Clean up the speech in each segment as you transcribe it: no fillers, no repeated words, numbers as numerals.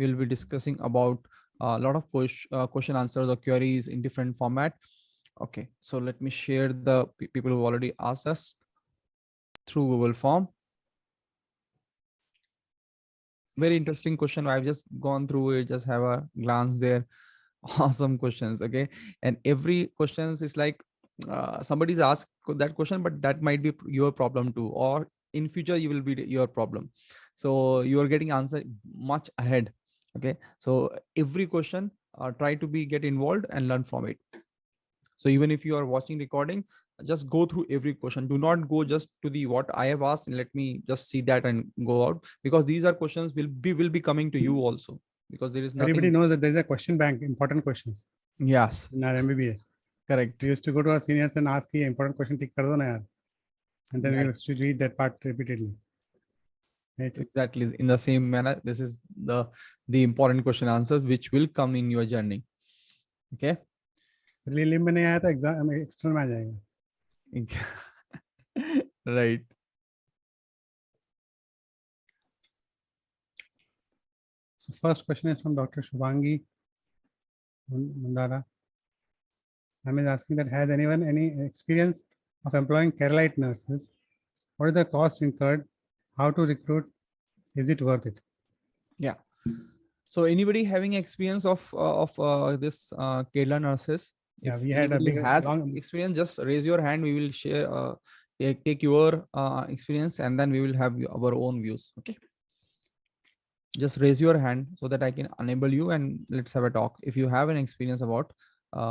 we will be discussing about a lot of question answers or queries in different format. Okay, so let me share the people who already asked us through Google form. Very interesting question. I've just gone through it, just have a glance there. Awesome questions. Okay, and every questions is like somebody's asked that question, but that might be your problem too, or in future you will be your problem. So you are getting answer much ahead. Okay, so every question try to be get involved and learn from it. So even if you are watching recording, just go through every question. Do not go just to the what I have asked and let me just see that and go out, because these are questions will be coming to you also, because there is Everybody nothing. knows that there is a question bank, important questions. Yes, In our MBBS. correct. We used to go to our seniors and ask, "Ye important question tick kar do na yaar." And then we used to read that part repeatedly. Right? Exactly in the same manner. This is the important question answers which will come in your journey. Okay. Prelim में नहीं आया तो exam external में आ जाएगा. Right. So first question is from Dr. Shubhangi Mandara. I'm asking that, has anyone any experience of employing Keralite nurses? What is the cost incurred? How to recruit? Is it worth it? Yeah. So anybody having experience of this Kerala nurses? Yeah, If we had a anybody big has long experience, just raise your hand. We will share take your experience, and then we will have our own views. Okay. Just raise your hand so that I can enable you, and let's have a talk. If you have an experience about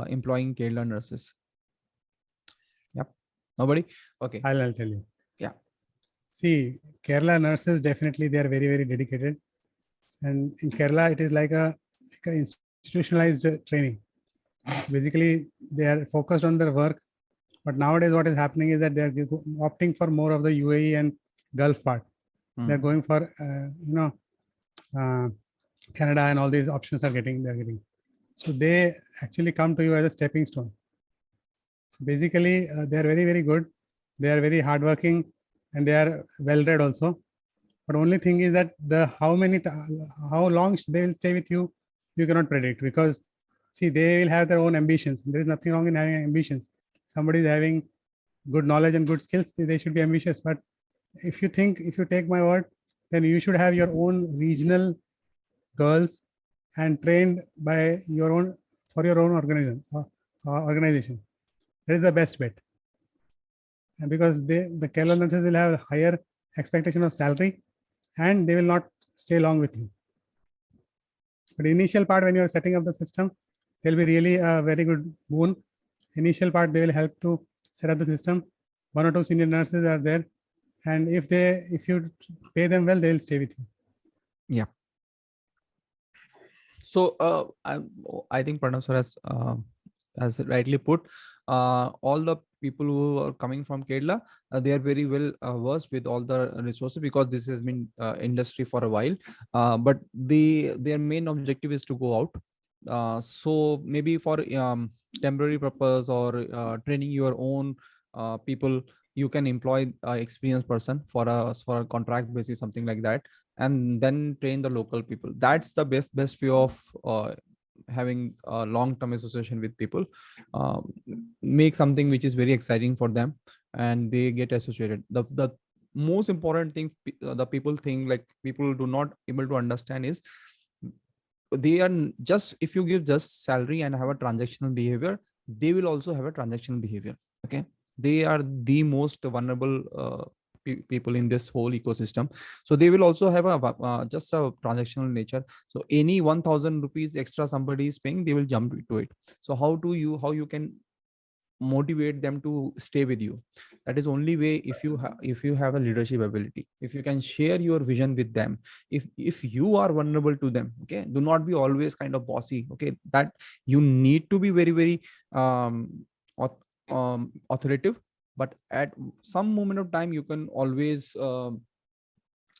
employing Kerala nurses. Yep. Nobody? Okay. I'll tell you. Yeah. See, Kerala nurses, definitely they are very, very dedicated. And in Kerala, it is like a institutionalized training. Basically, they are focused on their work. But nowadays, what is happening is that they are opting for more of the UAE and Gulf part. They're going for, Canada, and all these options they're getting. So they actually come to you as a stepping stone. So basically, they are very, very good. They are very hardworking, and they are well read also. But only thing is that how long they will stay with you, you cannot predict, because see, they will have their own ambitions. There is nothing wrong in having ambitions. Somebody is having good knowledge and good skills, they should be ambitious. But if you take my word, then you should have your own regional girls and trained by your own for your own organization. That is the best bet. And because the Kerala nurses will have higher expectation of salary, and they will not stay long with you. But initial part, when you are setting up the system, they'll be really a very good boon. Initial part, they will help to set up the system. 1 or 2 senior nurses are there, and if you pay them well, they will stay with you. Yeah. So I think Pranav sir has rightly put, all the people who are coming from Kerala, they are very well versed with all the resources, because this has been industry for a while. But their main objective is to go out. So maybe for temporary purpose, or training your own people, you can employ experienced person for a contract basis, something like that, and then train the local people. That's the best way of having a long-term association with people. Make something which is very exciting for them, and they get associated. The most important thing the people think, like people do not able to understand, is they are just, if you give just salary and have a transactional behavior, they will also have a transactional behavior. Okay, they are the most vulnerable people in this whole ecosystem. So they will also have a just a transactional nature. So any 1,000 rupees extra somebody is paying, they will jump to it. So how you can motivate them to stay with you? That is only way if you have a leadership ability, if you can share your vision with them, if you are vulnerable to them. Okay, do not be always kind of bossy. Okay, that you need to be very, very authoritative, but at some moment of time you can always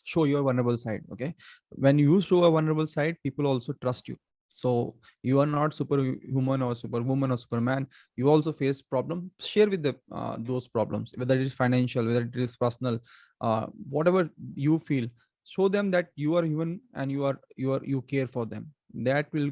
show your vulnerable side. Okay, when you show a vulnerable side, people also trust you. So you are not superhuman or superwoman or superman. You also face problem, share with the those problems, whether it is financial, whether it is personal, whatever you feel, show them that you are human and you care for them. That will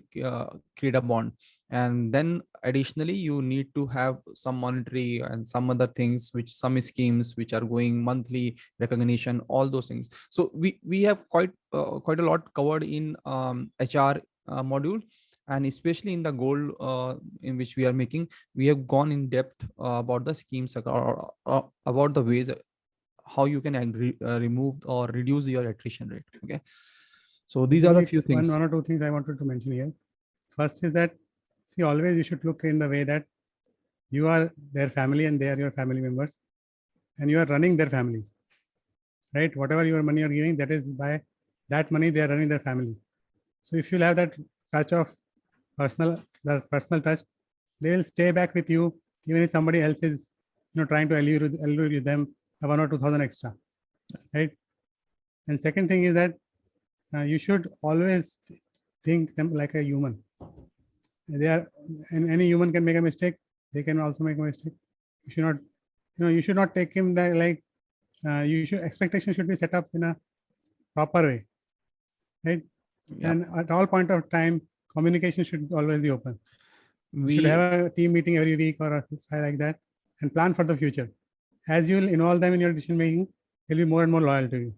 create a bond. And then additionally, you need to have some monetary and some other things, which some schemes which are going monthly recognition, all those things. So we have quite a lot covered in HR module, and especially in the goal in which we are making, we have gone in depth about the schemes, about the ways how you can remove or reduce your attrition rate. Okay, so these are the Basically, few things. one or two things I wanted to mention here. First is that, see, always you should look in the way that you are their family and they are your family members, and you are running their families, right? Whatever your money you're giving, that is by that money they are running their family. So if you'll have that touch of the personal touch, they will stay back with you even if somebody else is, trying to allure them 1 or 2,000 extra, right? And second thing is that you should always think them like a human. They are, and any human can make a mistake. They can also make a mistake. You should not, you should not take him that like. Expectation should be set up in a proper way, right? Yeah. And at all point of time, communication should always be open. We should We have a team meeting every week or something like that, and plan for the future. As you will involve them in your decision making, they'll be more and more loyal to you.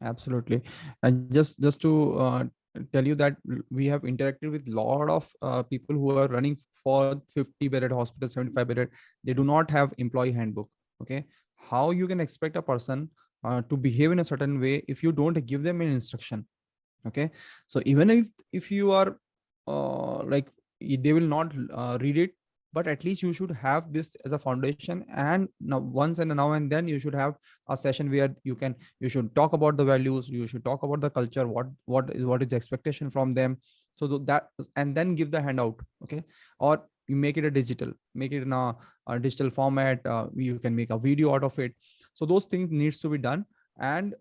absolutely. And just to tell you that we have interacted with a lot of people who are running for 50-bedded hospital, 75-bedded. They do not have employee handbook. Okay, how you can expect a person to behave in a certain way if you don't give them an instruction? Okay, so even if you are like they will not read it, but at least you should have this as a foundation. And now now and then you should have a session where you should talk about the values, you should talk about the culture, what is the expectation from them. So that, and then give the handout. Okay, or you make it make it in a digital format. You can make a video out of it. So those things needs to be done. And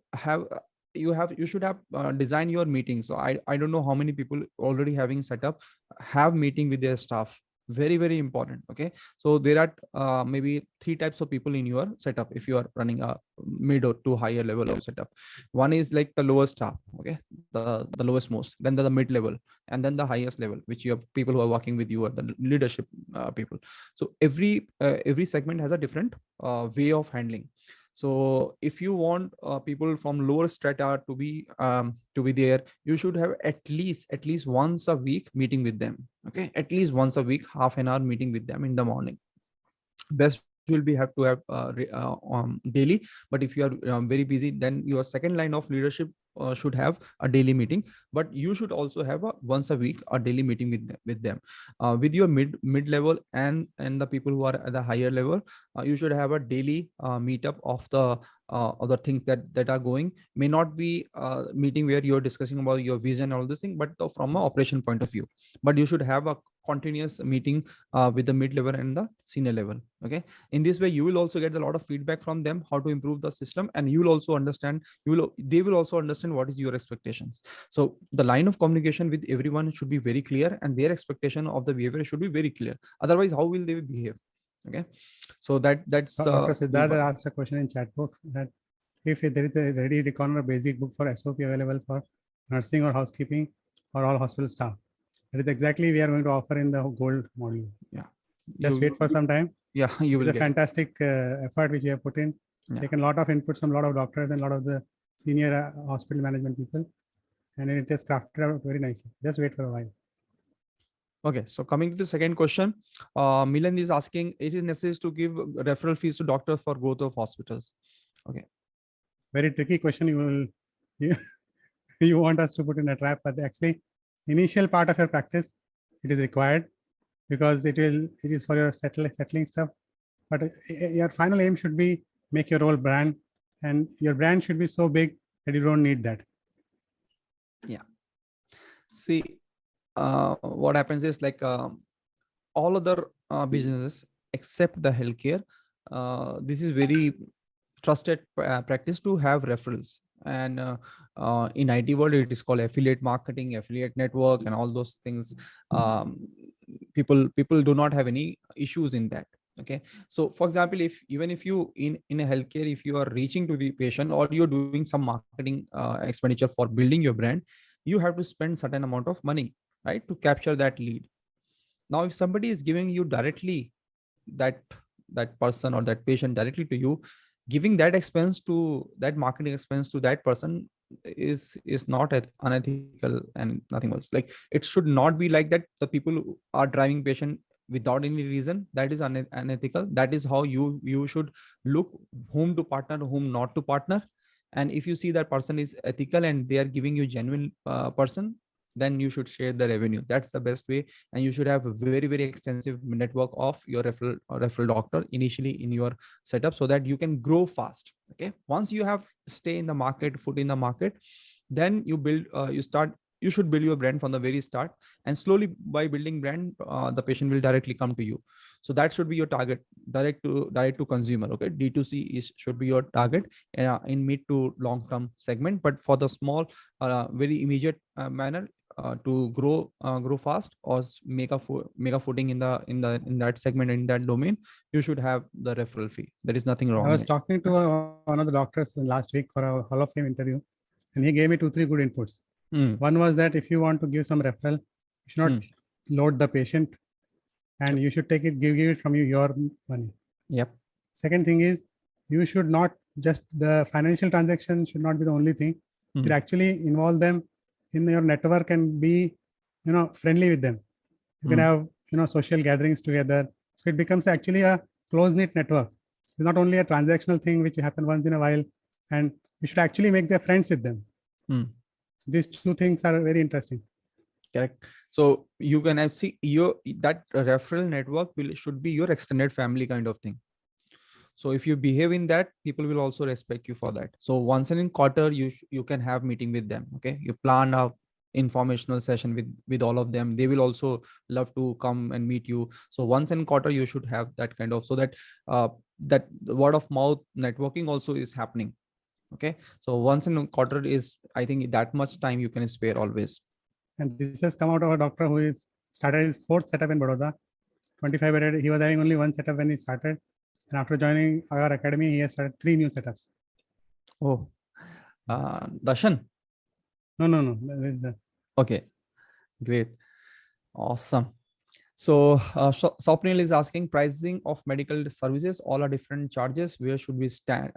you should have design your meeting. So I don't know how many people already having set up have meeting with their staff. Very, very important. Okay, so there are maybe 3 types of people in your setup if you are running a mid or to higher level of setup. One is like the lowest staff. Okay, the lowest most, then the mid level, and then the highest level, which you have people who are working with you, or the leadership people. So every segment has a different way of handling. So if you want people from lower strata to be there, you should have at least once a week meeting with them. Okay, at least once a week, half an hour meeting with them in the morning. Best will be have to have daily. But if you are very busy, then your second line of leadership should have a daily meeting. But you should also have a once a week a daily meeting with them with your mid level, and the people who are at the higher level. You should have a daily meetup of the other things that are going. May not be meeting where you're discussing about your vision and all this thing, but from an operation point of view. But you should have a continuous meeting with the mid level and the senior level. Okay, in this way you will also get a lot of feedback from them how to improve the system, and you will also understand, they will also understand what is your expectations. So the line of communication with everyone should be very clear, and their expectation of the behavior should be very clear. Otherwise, how will they behave? Okay, so that's Dr. Siddharth asked a question in chat box that if there is a ready recon or basic book for SOP available for nursing or housekeeping or all hospital staff. That is exactly we are going to offer in the gold module. Yeah, Just wait for some time. Yeah, you will get a fantastic effort which we have put in. Yeah. Taken a lot of inputs from a lot of doctors and a lot of the senior hospital management people, and it is crafted out very nicely. Just wait for a while. Okay, so coming to the second question, Milan is asking, is it necessary to give referral fees to doctors for growth of hospitals? Okay. Very tricky question. You want us to put in a trap, but actually, initial part of your practice, it is required because it is for your settling stuff. But your final aim should be make your whole brand, and your brand should be so big that you don't need that. Yeah. See, what happens is like all other businesses except the healthcare, this is very trusted practice to have referrals. And in IT world, it is called affiliate marketing, affiliate network, and all those things. People do not have any issues in that. Okay, so for example, if even if you in a healthcare, if you are reaching to the patient or you're doing some marketing expenditure for building your brand, you have to spend certain amount of money, right, to capture that lead. Now if somebody is giving you directly that that person or that patient directly to you, giving that expense to that marketing expense to that person is not unethical and nothing else. Like, it should not be like that. The people who are driving patient without any reason, that is unethical. That is how you should look whom to partner, whom not to partner. And if you see that person is ethical and they are giving you genuine person, then you should share the revenue. That's the best way. And you should have a very extensive network of your referral doctor initially in your setup, so that you can grow fast. Okay, once you have stay in the market, foot in the market, then you build you should build your brand from the very start. And slowly, by building brand, the patient will directly come to you. So that should be your target, direct to consumer. Okay, D2C is should be your target in mid to long term segment. But for the small very immediate manner, to grow fast, or make a footing in that segment, in that domain, you should have the referral fee. There is nothing I wrong in was it. talking to one of the doctors last week for a Hall of Fame interview, and he gave me 2-3 good inputs. Hmm. One was that if you want to give some referral, you should not load the patient, and you should give it from your money. Yep. Second thing is, you should not just, the financial transaction should not be the only thing. You actually involve them in your network and be, friendly with them. You can have, social gatherings together. So it becomes actually a close-knit network. It's not only a transactional thing which happen once in a while, and you should actually make their friends with them. So these two things are very interesting. Correct. So you can have see your that referral network should be your extended family kind of thing. So if you behave in that, people will also respect you for that. So once in a quarter, you can have meeting with them. Okay, you plan a informational session with all of them. They will also love to come and meet you. So once in quarter, you should have that kind of, so that that word of mouth networking also is happening. Okay, so once in a quarter is, I think, that much time you can spare always. And this has come out of a doctor who is started his 4th setup in Baroda, 25 bedded. He was having only 1 setup when he started, and after joining our academy, he has started 3 new setups. Oh, Darshan. No. This is the... Okay, great, awesome. So Swapnil is asking, pricing of medical services, all are different charges. Where should we stand?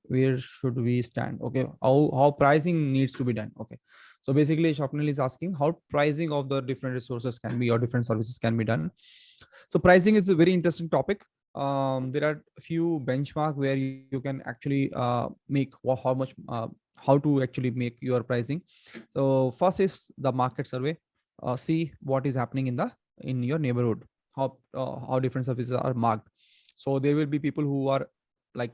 Where should we stand? Okay, how pricing needs to be done? Okay, so basically Swapnil is asking how pricing of the different resources can be, or different services can be done. So pricing is a very interesting topic. There are a few benchmark where you can actually make how much how to actually make your pricing. So first is the market survey. See what is happening in your neighborhood, how different services are marked. So there will be people who are like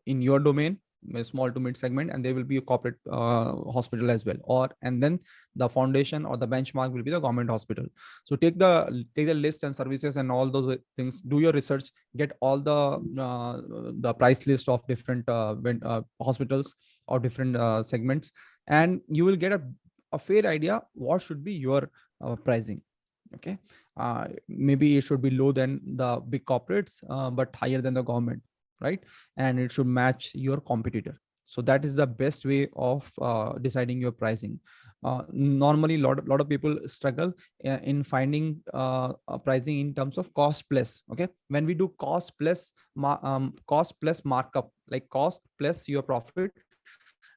in your domain, a small to mid segment, and there will be a corporate hospital as well, and then the foundation or the benchmark will be the government hospital. So take the list and services and all those things, do your research, get all the price list of different hospitals or different segments, and you will get a fair idea what should be your pricing. Okay, maybe it should be low than the big corporates, but higher than the government, right? And it should match your competitor. So that is the best way of deciding your pricing. Normally lot of people struggle in finding pricing in terms of cost plus. Okay, when we do cost plus markup, like cost plus your profit,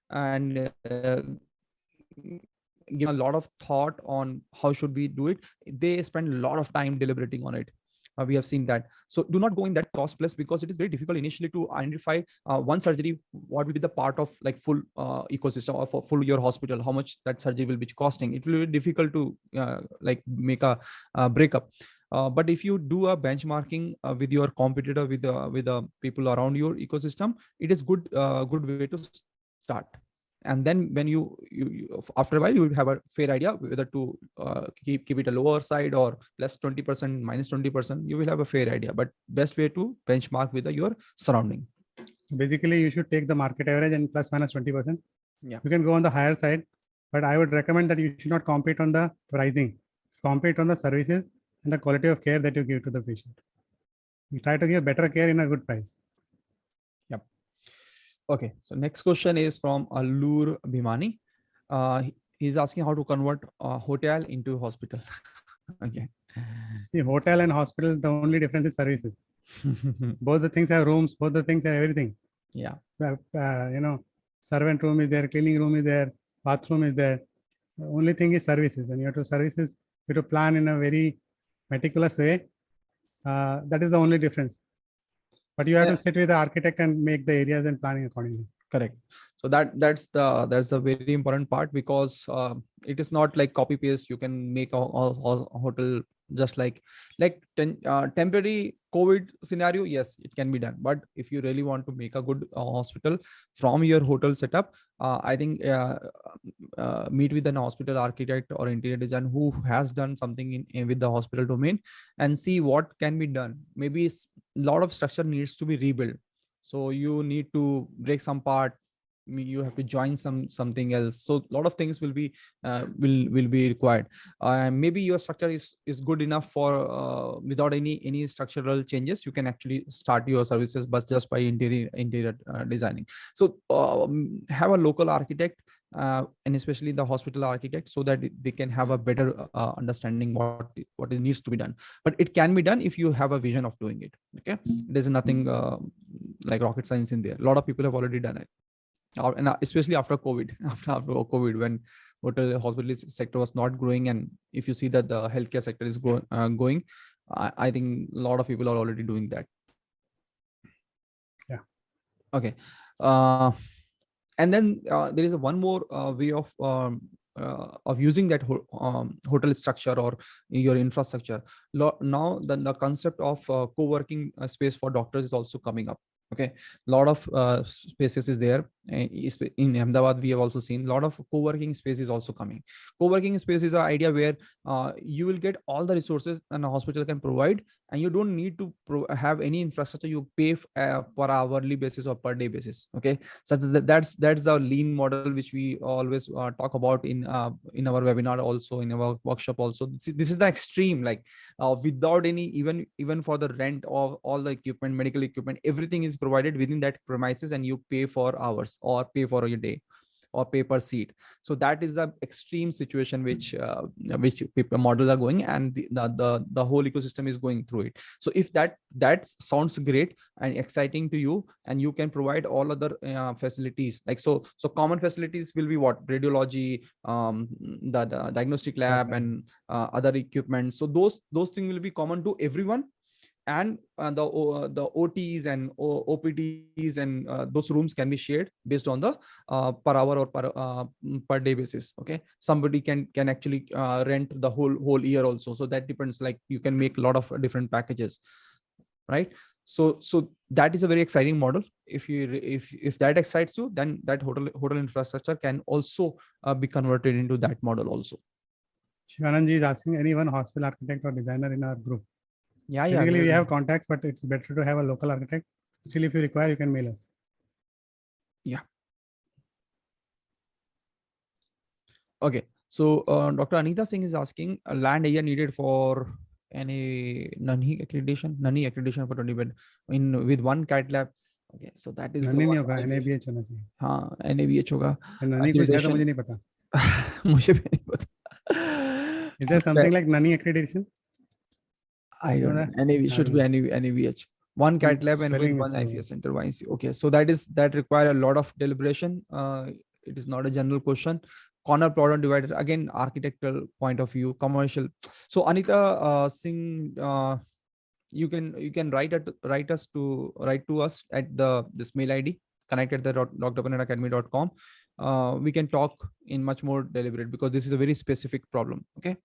and give a lot of thought on how should we do it, they spend a lot of time deliberating on it. We have seen that. So do not go in that cost plus, because it is very difficult initially to identify one surgery, what will be the part of like full ecosystem, or for full your hospital, how much that surgery will be costing. It will be difficult to like make a breakup. But if you do a benchmarking with your competitor, with the people around your ecosystem, it is good way to start. And then when you after a while, you will have a fair idea whether to keep it a lower side, or plus 20%, minus 20%. You will have a fair idea, but best way to benchmark with your surrounding. So basically, you should take the market average and plus minus 20%. Yeah, you can go on the higher side, but I would recommend that you should not compete on the pricing, compete on the services and the quality of care that you give to the patient. We try to give better care in a good price. Yep. Okay. So next question is from Allur Bhimani. He's asking how to convert a hotel into hospital. Okay. See, hotel and hospital, the only difference is services. Both the things have rooms, both the things have everything. Yeah. Servant room is there, cleaning room is there, bathroom is there. The only thing is services, and you have to plan in a very meticulous way. That is the only difference. But you have to sit with the architect and make the areas and planning accordingly. Correct. So that's a very important part, because it is not like copy paste. You can make a hotel just like temporary COVID scenario. Yes, it can be done. But if you really want to make a good hospital from your hotel setup, I think meet with an hospital architect or interior design who has done something with the hospital domain, and see what can be done. Maybe a lot of structure needs to be rebuilt. So you need to break some part, you have to join something else. So a lot of things will be required. Maybe your structure is good enough for without any structural changes. You can actually start your services but just by interior designing. So have a local architect, and especially the hospital architect, so that they can have a better understanding what needs to be done. But it can be done if you have a vision of doing it. Okay, there's nothing like rocket science in there. A lot of people have already done it, and especially after COVID, after COVID, when hospital sector was not growing, and if you see that the healthcare sector is going, I think a lot of people are already doing that. Yeah. Okay. And then there is one more way of using that hotel structure or your infrastructure. Now the concept of co-working space for doctors is also coming up. Okay, a lot of spaces is there. In Ahmedabad, we have also seen a lot of co-working space is also coming. Co-working space is an idea where you will get all the resources and a hospital can provide, and you don't need to have any infrastructure. You pay per hourly basis or per day basis. Okay, so that's the lean model which we always talk about in our webinar, also in our workshop also. This is the extreme, like without any even for the rent of all the equipment, medical equipment, everything is provided within that premises, and you pay for hours or pay for your day or pay per seat. So that is the extreme situation which people models are going, and the whole ecosystem is going through it. So if that sounds great and exciting to you, and you can provide all other facilities, like so common facilities will be what? Radiology, the diagnostic lab, Okay. and other equipment. So those things will be common to everyone, and the OTs and OPDs and those rooms can be shared based on the per hour or per day basis. Okay, somebody can actually rent the whole year also. So that depends, like you can make a lot of different packages, right? So that is a very exciting model. If that excites you, then that hotel infrastructure can also be converted into that model also. Shivanand ji is asking, any one hospital architect or designer in our group? Yeah. Basically, we have contacts, but it's better to have a local architect. Still, if you require, you can mail us. Yeah. Okay. So Dr. Anita Singh is asking, a land area needed for any NANI accreditation for 20 bed with one CAT lab. Okay, so that is NANI नहीं होगा, NABH होना चाहिए. हाँ, NABH होगा. NANI कुछ है तो मुझे नहीं पता. मुझे भी नहीं पता. Is there something like NANI accreditation? I don't know. NAB should be NABH. One CAT lab and with one IFS center. Okay, so that require a lot of deliberation. It is not a general question. Corner plot and divider, again, architectural point of view, commercial. So Anita Singh, you can write to us at this mail ID, connect@doctorpreneuracademy.com. We can talk in much more deliberate, because this is a very specific problem. Okay.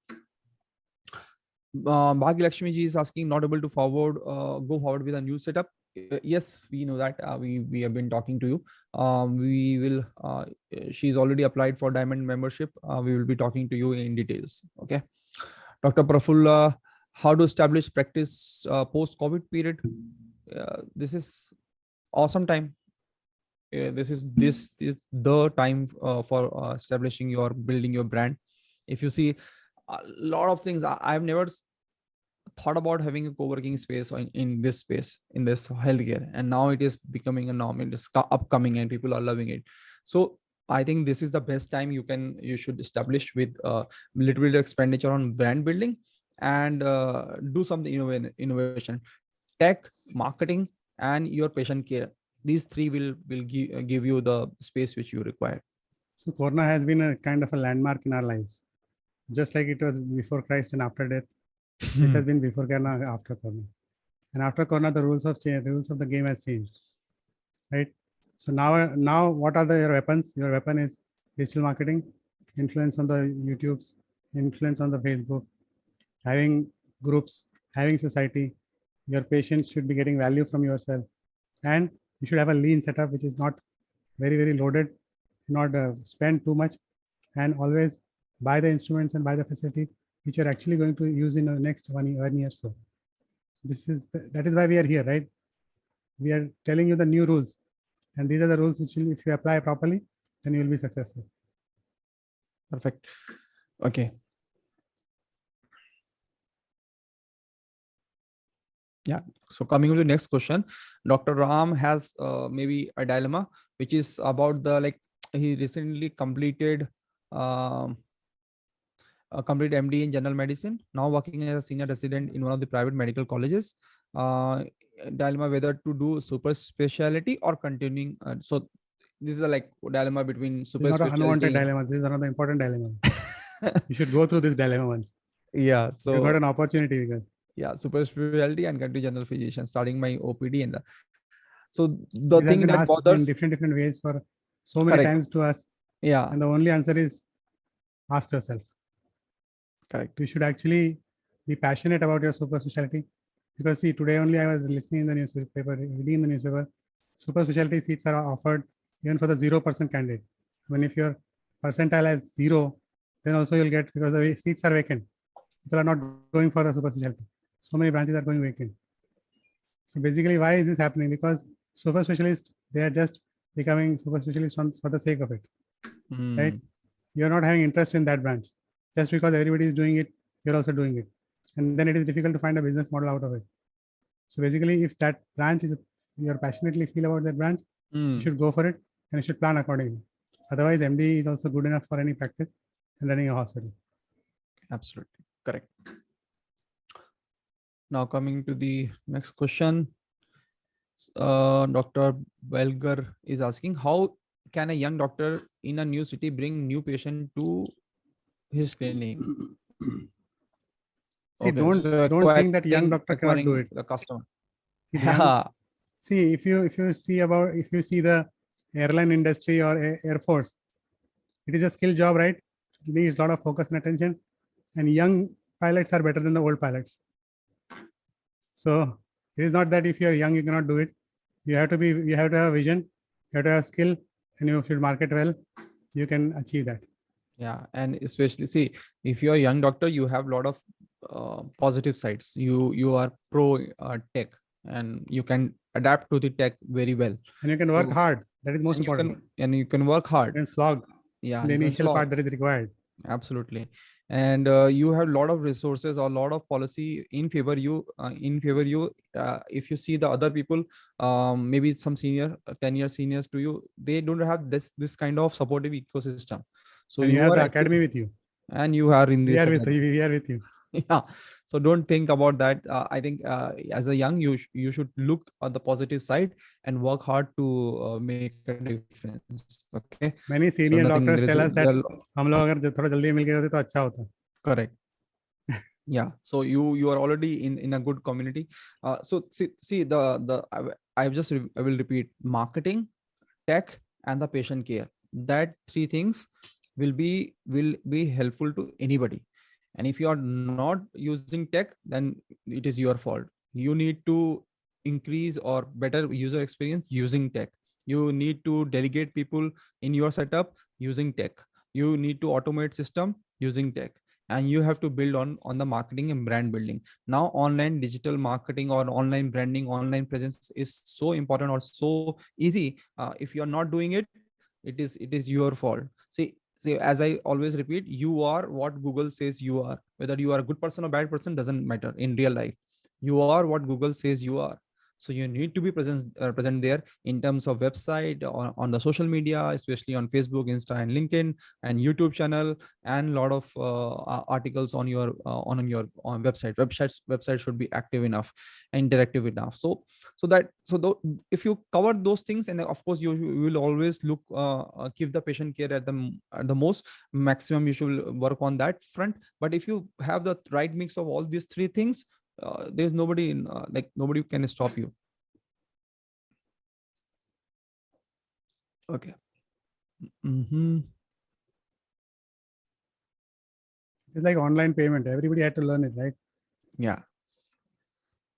Bhagya Lakshmi ji is asking, not able to go forward with a new setup. Yes, we know that. We have been talking to you. We will. She's already applied for Diamond membership. We will be talking to you in details. Okay. Dr. Prafulla, how to establish practice post-COVID period? This is awesome time. This is the time for establishing building your brand. If you see a lot of things, I've never thought about having a co-working space in this space, in this healthcare, and now it is becoming a norm. It is upcoming and people are loving it. So I think this is the best time you should establish with little bit of expenditure on brand building, and do something innovation, tech, marketing, and your patient care. These three will give you the space which you require. So Corona has been a kind of a landmark in our lives, just like it was before Christ and after death. This has been before Corona, after Corona, and after Corona, the rules of the game has changed, right? So now what are your weapons? Your weapon is digital marketing, influence on the YouTubes, influence on the Facebook, having groups, having society. Your patients should be getting value from yourself, and you should have a lean setup which is not very loaded, not spend too much, and always buy the instruments and buy the facility which you're actually going to use in the next 1 year. So that is why we are here, right? We are telling you the new rules, and these are the rules which if you apply properly, then you will be successful. Perfect. Okay. Yeah. So coming to the next question, Dr. Ram has maybe a dilemma, which is about he recently completed a complete MD in general medicine, now working as a senior resident in one of the private medical colleges. Dilemma whether to do super speciality or continuing. So this is a dilemma between super This is not an unwanted specialty. dilemma. This is one of the important dilemmas. You should go through this dilemma once. Yeah. So you got an opportunity because. Yeah, super specialty and continue general physician, starting my OPD and so the This thing has been that asked bothers in different ways for so many correct. times to us. Yeah. And the only answer is ask yourself. Correct. You should actually be passionate about your super specialty, because see, today only I was listening in the newspaper, reading in the newspaper, super specialty seats are offered even for the 0% candidate. When if your percentile is 0, then also you'll get, because the seats are vacant. People are not going for a super specialty. So many branches are going vacant. So basically, why is this happening? Because super specialists, they are just becoming super specialists for the sake of it, right? You're not having interest in that branch. Just because everybody is doing it, you're also doing it. And then it is difficult to find a business model out of it. So basically, if that branch is, you're passionately feel about that branch, you should go for it and you should plan accordingly. Otherwise, MD is also good enough for any practice and running a hospital. Absolutely correct. Now coming to the next question, Dr. Belgar is asking, how can a young doctor in a new city bring new patient to his clinic? See, don't think that young doctor cannot do it. The customer. See, if you see the airline industry or Air Force, it is a skill job, right? It needs a lot of focus and attention, and young pilots are better than the old pilots. So it is not that if you are young you cannot do it. You have to have vision, you have to have skill, and you should market well. You can achieve that. Yeah, and especially see, if you're a young doctor, you have a lot of positive sides. You are pro tech, and you can adapt to the tech very well. And you can work hard. That is most important. You can work hard. You can slog. Yeah, the initial part that is required. Absolutely. And you have a lot of resources or a lot of policy in favor you. If you see the other people, maybe some 10-year seniors to you, they don't have this kind of supportive ecosystem. So and you have the academy with you, and you are in this. We are with you. Yeah. So don't think about that. I think as a young, you should look at the positive side and work hard to make a difference. Okay. Many senior doctors tell us that हम लोग अगर थोड़ा जल्दी मिल गए होते तो अच्छा होता. Correct. Yeah. So you are already in a good community. So see I will repeat: marketing, tech, and the patient care. That three things will be helpful to anybody. And if you are not using tech, then it is your fault. You need to increase or better user experience using tech. You need to delegate people in your setup using tech. You need to automate system using tech. And you have to build on the marketing and brand building. Now, online digital marketing or online branding, online presence is so important or so easy. If you're not doing it, it is your fault. See, See, as I always repeat, you are what Google says you are. Whether you are a good person or bad person doesn't matter in real life. You are what Google says you are. So you need to be present there in terms of website, on the social media, especially on Facebook, Insta, and LinkedIn, and YouTube channel, and a lot of articles on your on website. Website should be active enough and interactive enough. If you cover those things, and of course you will always look give the patient care at the most maximum, you should work on that front. But if you have the right mix of all these three things, there's nobody in nobody can stop you. Okay. It's like online payment. Everybody had to learn it, right? Yeah.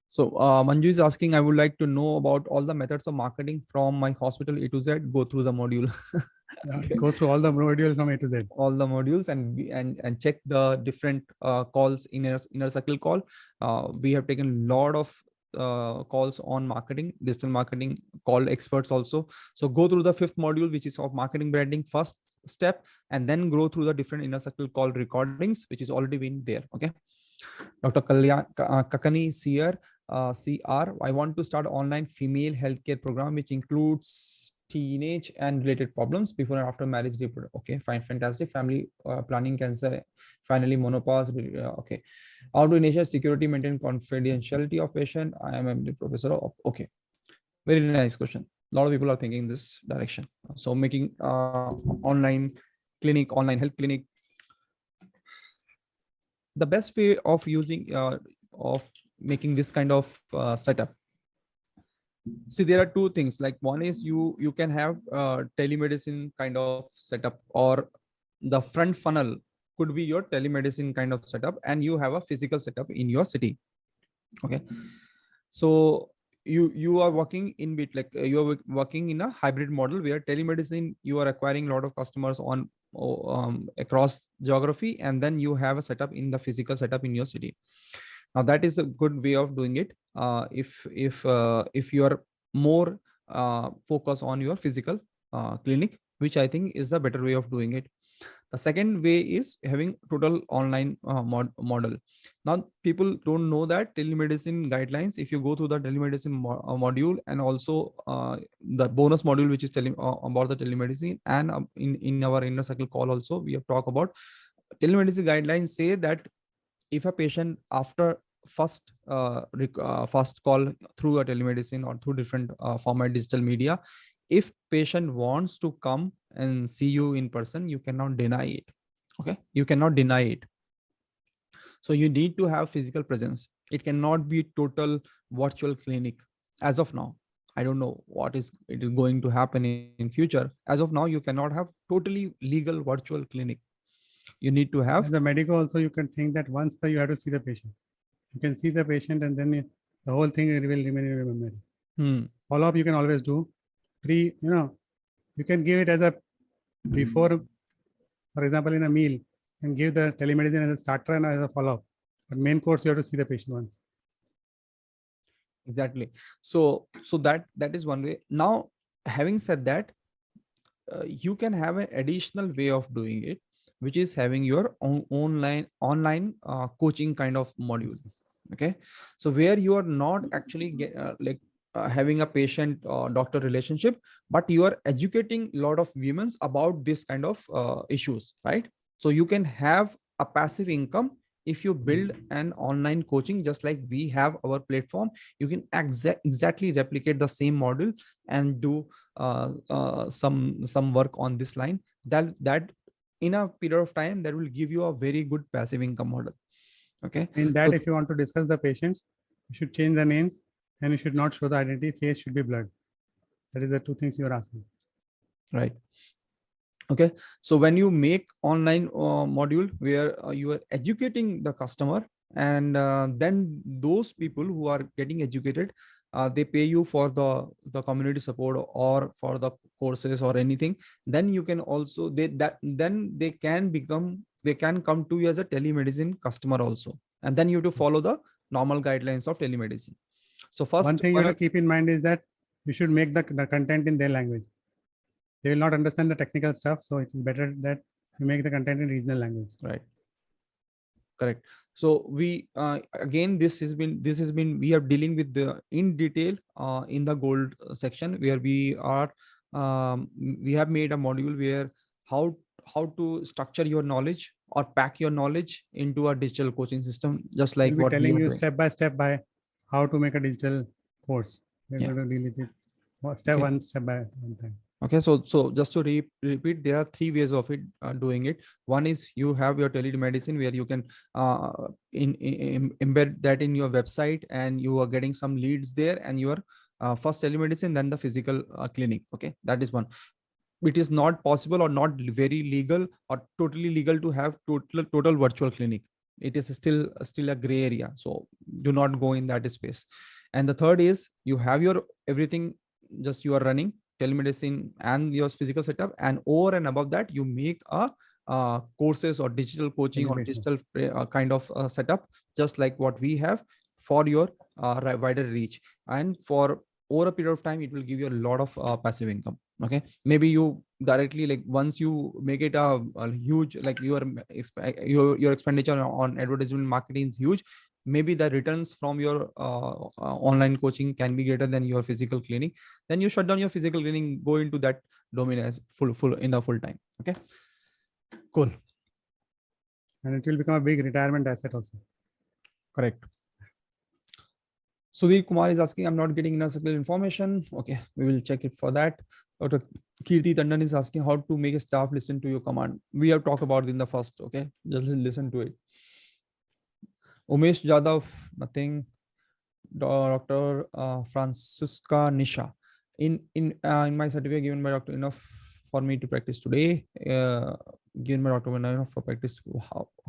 So Manju is asking, I would like to know about all the methods of marketing from my hospital A to Z. Go through the module. Okay. Go through all the modules from A to Z. All the modules, and check the different calls in inner circle call. We have taken a lot of calls on marketing, digital marketing, called experts also. So go through the 5th module, which is of marketing branding, first step, and then go through the different inner circle call recordings, which is already been there. Okay. Dr. Kakani Seer, CR, I want to start online female healthcare program, which includes teenage and related problems before and after marriage. Okay, fine, fantastic. Family planning, cancer, finally menopause. Okay, how to ensure security, maintain confidentiality of patient? I am a professor. Okay, very nice question. A lot of people are thinking this direction. So making online clinic, online health clinic. The best way of using of making this kind of setup. See, there are two things. Like, one is you can have telemedicine kind of setup, or the front funnel could be your telemedicine kind of setup, and you have a physical setup in your city. Okay, so you are working in bit like you are working in a hybrid model where telemedicine, you are acquiring a lot of customers on across geography, and then you have a setup in the physical setup in your city. Now that is a good way of doing it. If you are more focused on your physical clinic, which I think is a better way of doing it. The second way is having total online model. Now people don't know that telemedicine guidelines. If you go through the telemedicine module, and also the bonus module, which is telling about the telemedicine, and in our inner circle call also, we have talked about telemedicine guidelines say that if a patient after first first call through a telemedicine or through different format digital media, if patient wants to come and see you in person, you cannot deny it. Okay, you cannot deny it. So you need to have physical presence. It cannot be total virtual clinic as of now. I don't know what is it is going to happen in future. As of now, you cannot have totally legal virtual clinic. You need to have, as a medical also, you can think that once you have to see the patient. You can see the patient, and then the whole thing will remain in your memory. Follow up you can always do. You can give it as a before, for example, in a meal, and give the telemedicine as a starter and as a follow up. But main course you have to see the patient once. Exactly. So that is one way. Now, having said that, you can have an additional way of doing it, which is having your own online coaching kind of module. Okay, so where you are not actually having a patient doctor relationship, but you are educating a lot of women about this kind of issues, right? So you can have a passive income if you build an online coaching. Just like we have our platform, you can exactly replicate the same model and do some work on this line. That in a period of time, that will give you a very good passive income model. Okay, in that, if you want to discuss the patients, you should change the names, and you should not show the identity. Face should be blurred. That is the two things you are asking, right? Okay, so when you make online module where you are educating the customer, and then those people who are getting educated, they pay you for the community support or for the courses or anything, then you can also then they can come to you as a telemedicine customer also, and then you have to follow the normal guidelines of telemedicine. So first, one thing you have to keep in mind is that you should make the content in their language. They will not understand the technical stuff, so it is better that you make the content in regional language. Right. Correct. So we again, this has been we are dealing with the in detail in the gold section, where we have made a module where how to structure your knowledge or pack your knowledge into a digital coaching system, just like We'll be what we telling are you doing. step by step by how to make a digital course. We're Yeah. going to deal with it step Okay. one step by one time. Okay, so just to repeat, there are three ways of it doing it. One is you have your telemedicine, where you can embed that in your website, and you are getting some leads there, and your first telemedicine, then the physical clinic. Okay, that is one. It is not possible or not very legal or totally legal to have total virtual clinic. It is still a gray area, so do not go in that space. And the third is you have your everything, just you are running telemedicine and your physical setup, and over and above that you make a courses or digital coaching or digital kind of setup, just like what we have, for your wider reach, and for over a period of time it will give you a lot of passive income. Okay, maybe you directly, like, once you make it a huge, like your expenditure on advertisement marketing is huge, maybe the returns from your online coaching can be greater than your physical clinic. Then you shut down your physical clinic, go into that domain as full in the full time. Okay, cool. And it will become a big retirement asset also. Correct. Sudhir Kumar is asking, I'm not getting enough information. Okay, we will check it for that. Dr. Kirti Tandon is asking how to make a staff listen to your command. We have talked about it in the first. Okay, just listen to it. Umesh Jadhav, nothing. Dr. Francisca Nisha. In my certificate given by doctor, enough for me to practice today. Given by doctor, enough for practice.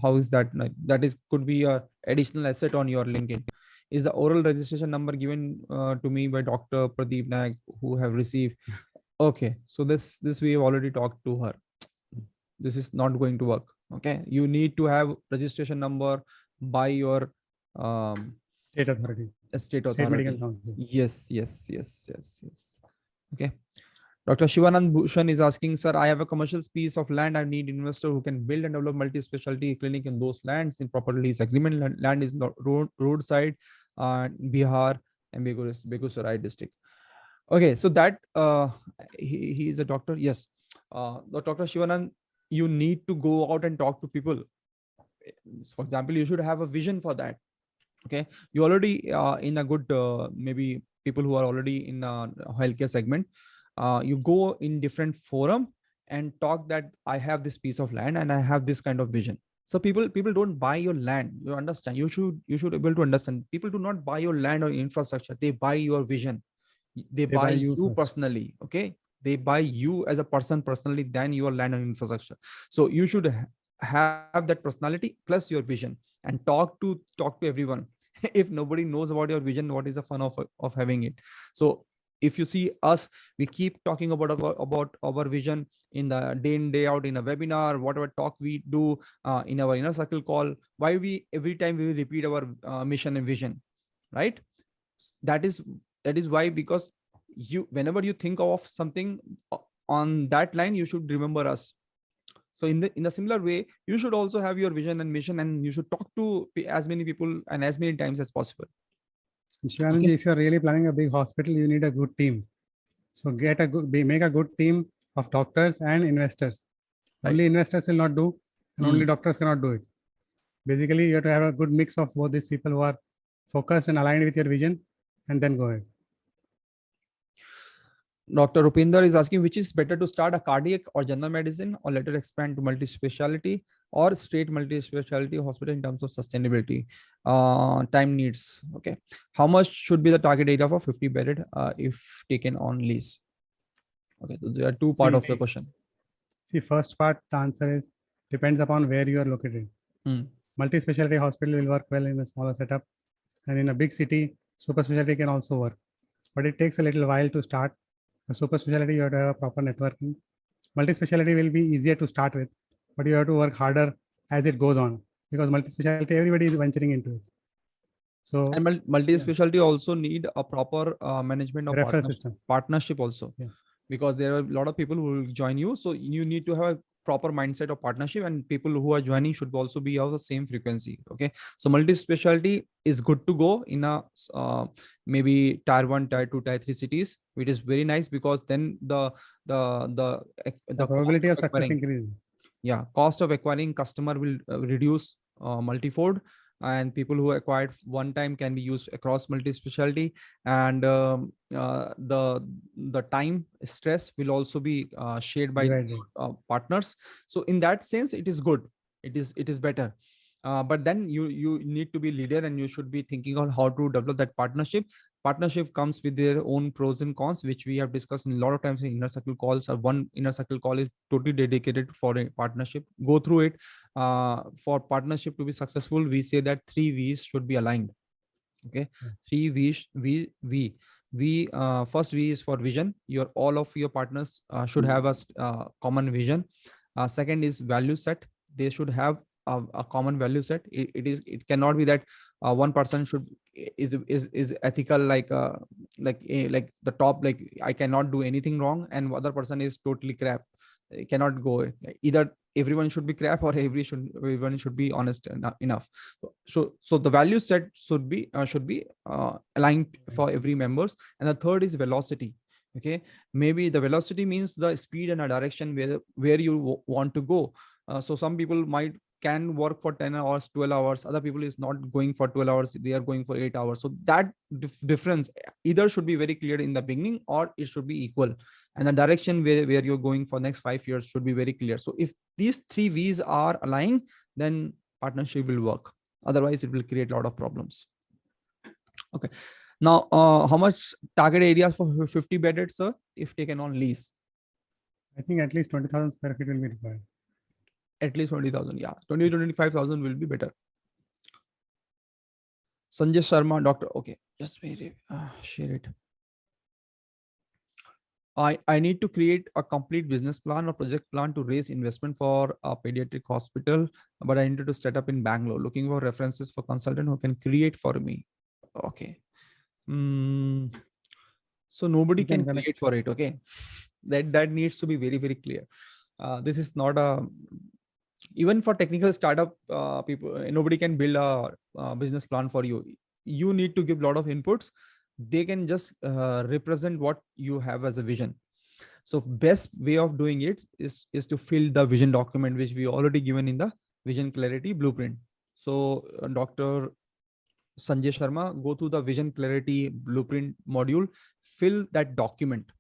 How is that? That is could be a additional asset on your LinkedIn. Is the oral registration number given to me by Dr. Pradeep Naik, who have received? Okay, so this we have already talked to her. This is not going to work. Okay, you need to have registration number by your State authority. State State authority. medical council. Yes. Okay. Dr. Shivanand Bhushan is asking, sir, I have a commercial piece of land. I need investor who can build and develop multi-specialty clinic in those lands in proper lease agreement. Land is roadside, Bihar and Begusarai district. Okay, so that he is a doctor. Yes, Dr. Shivanand, you need to go out and talk to people. For example, you should have a vision for that. Okay, you already in a good maybe people who are already in a healthcare segment. You go in different forum and talk that I have this piece of land and I have this kind of vision. So people don't buy your land. You understand? You should able to understand. People do not buy your land or infrastructure. They buy your vision. They buy you personally. Okay, they buy you as a person personally than your land and infrastructure. So you should have that personality plus your vision and talk to everyone. If nobody knows about your vision, what is the fun of having it? So if you see us, we keep talking about our vision in the day in day out in a webinar, whatever talk we do in our inner circle call. Why we every time we repeat our mission and vision, right? That is why, because you, whenever you think of something on that line, you should remember us. So in the similar way, you should also have your vision and mission, and you should talk to as many people and as many times as possible. Shivanand, if you're really planning a big hospital, you need a good team. So make a good team of doctors and investors. Right. Only investors will not do, and only doctors cannot do it. Basically, you have to have a good mix of both these people who are focused and aligned with your vision, and then go ahead. Dr. Rupinder is asking, which is better to start a cardiac or general medicine, or later expand to multi-speciality, or straight multi-speciality hospital in terms of sustainability, time needs. Okay, how much should be the target area for 50 bedded if taken on lease? Okay, so there are two parts of the question. See, first part, the answer is depends upon where you are located. Multi-speciality hospital will work well in a smaller setup, and in a big city, super specialty can also work, but it takes a little while to start. For super specialty, you have to have a proper networking. Multi-speciality will be easier to start with, but you have to work harder as it goes on, because multi-specialty, everybody is venturing into it. So and multi-specialty also need a proper management of system partnership also, because there are a lot of people who will join you. So you need to have proper mindset of partnership, and people who are joining should also be of the same frequency. Okay, so multi-speciality is good to go in a maybe tier 1, tier 2, tier 3 cities. It is very nice because then the cost probability of of success acquiring, increases. yeah, cost of acquiring customer will reduce multifold, and people who acquired one time can be used across multi-specialty, and the time stress will also be shared by Divided. partners. So in that sense, it is good, it is better. But then you need to be leader, and you should be thinking on how to develop that partnership. Partnership comes with their own pros and cons, which we have discussed in a lot of times in inner circle calls. One inner circle call is totally dedicated for a partnership. Go through it. For partnership to be successful, we say that 3 V's should be aligned. Okay, 3 V's. First V is for vision. All of your partners should have a common vision. Second is value set. They should have a common value set. It cannot be that one person should is ethical, like the top, like I cannot do anything wrong, and other person is totally crap. It cannot go. Either everyone should be crap, or everyone should be honest enough. So the value set should be aligned for every members. And the third is velocity. Okay, maybe the velocity means the speed and a direction where you want to go. So some people can work for 10 hours, 12 hours. Other people is not going for 12 hours. They are going for 8 hours. So that difference either should be very clear in the beginning, or it should be equal. And the direction where you're going for next 5 years should be very clear. So if these 3 V's are aligned, then partnership will work. Otherwise, it will create a lot of problems. Okay. Now, how much target area for 50 bedded, sir, if taken on lease? I think at least 20,000 square feet will be required. At least 20,000. Yeah, 25,000 will be better. Sanjay Sharma, doctor. Okay, just wait. Share it. I need to create a complete business plan or project plan to raise investment for a pediatric hospital, but I needed to set up in Bangalore. Looking for references for consultant who can create for me. Okay. So nobody can create for it. Okay, that needs to be very, very clear. This is not a, even for technical startup people, nobody can build a business plan for you. You need to give a lot of inputs. They can just represent what you have as a vision. So best way of doing it is to fill the vision document, which we already given in the vision clarity blueprint. So Dr. Sanjay Sharma, go to the vision clarity blueprint module, fill that document.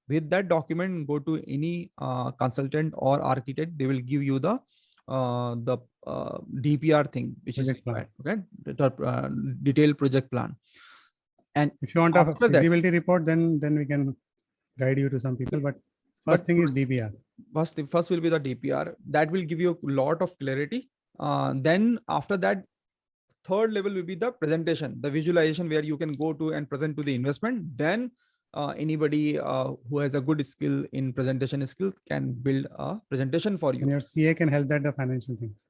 With that document, go to any consultant or architect. They will give you the DPR thing, which project is required. Okay, detailed project plan. And if you want a feasibility report, then we can guide you to some people. But first thing is DPR. First will be the DPR. That will give you a lot of clarity. Then after that, third level will be the presentation, the visualization, where you can go to and present to the investment. Then anybody who has a good skill in presentation skill can build a presentation for you. And your CA can help that the financial things.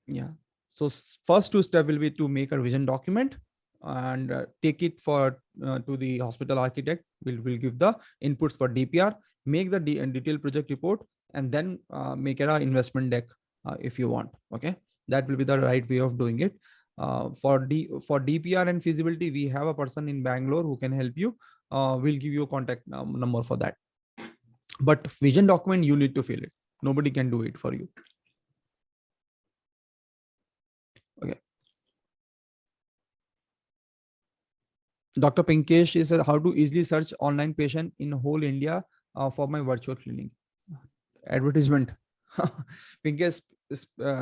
Yeah. So first 2 steps will be to make a vision document and take it for to the hospital architect. Will give the inputs for DPR, make the detailed project report, and then make it an investment deck if you want. Okay, that will be the right way of doing it. For DPR and feasibility, we have a person in Bangalore who can help you. We'll give you a contact number for that. But vision document, you need to fill it. Nobody can do it for you. Okay. Dr. Pinkesh says how to easily search online patient in whole India for my virtual clinic. Advertisement. Pinkesh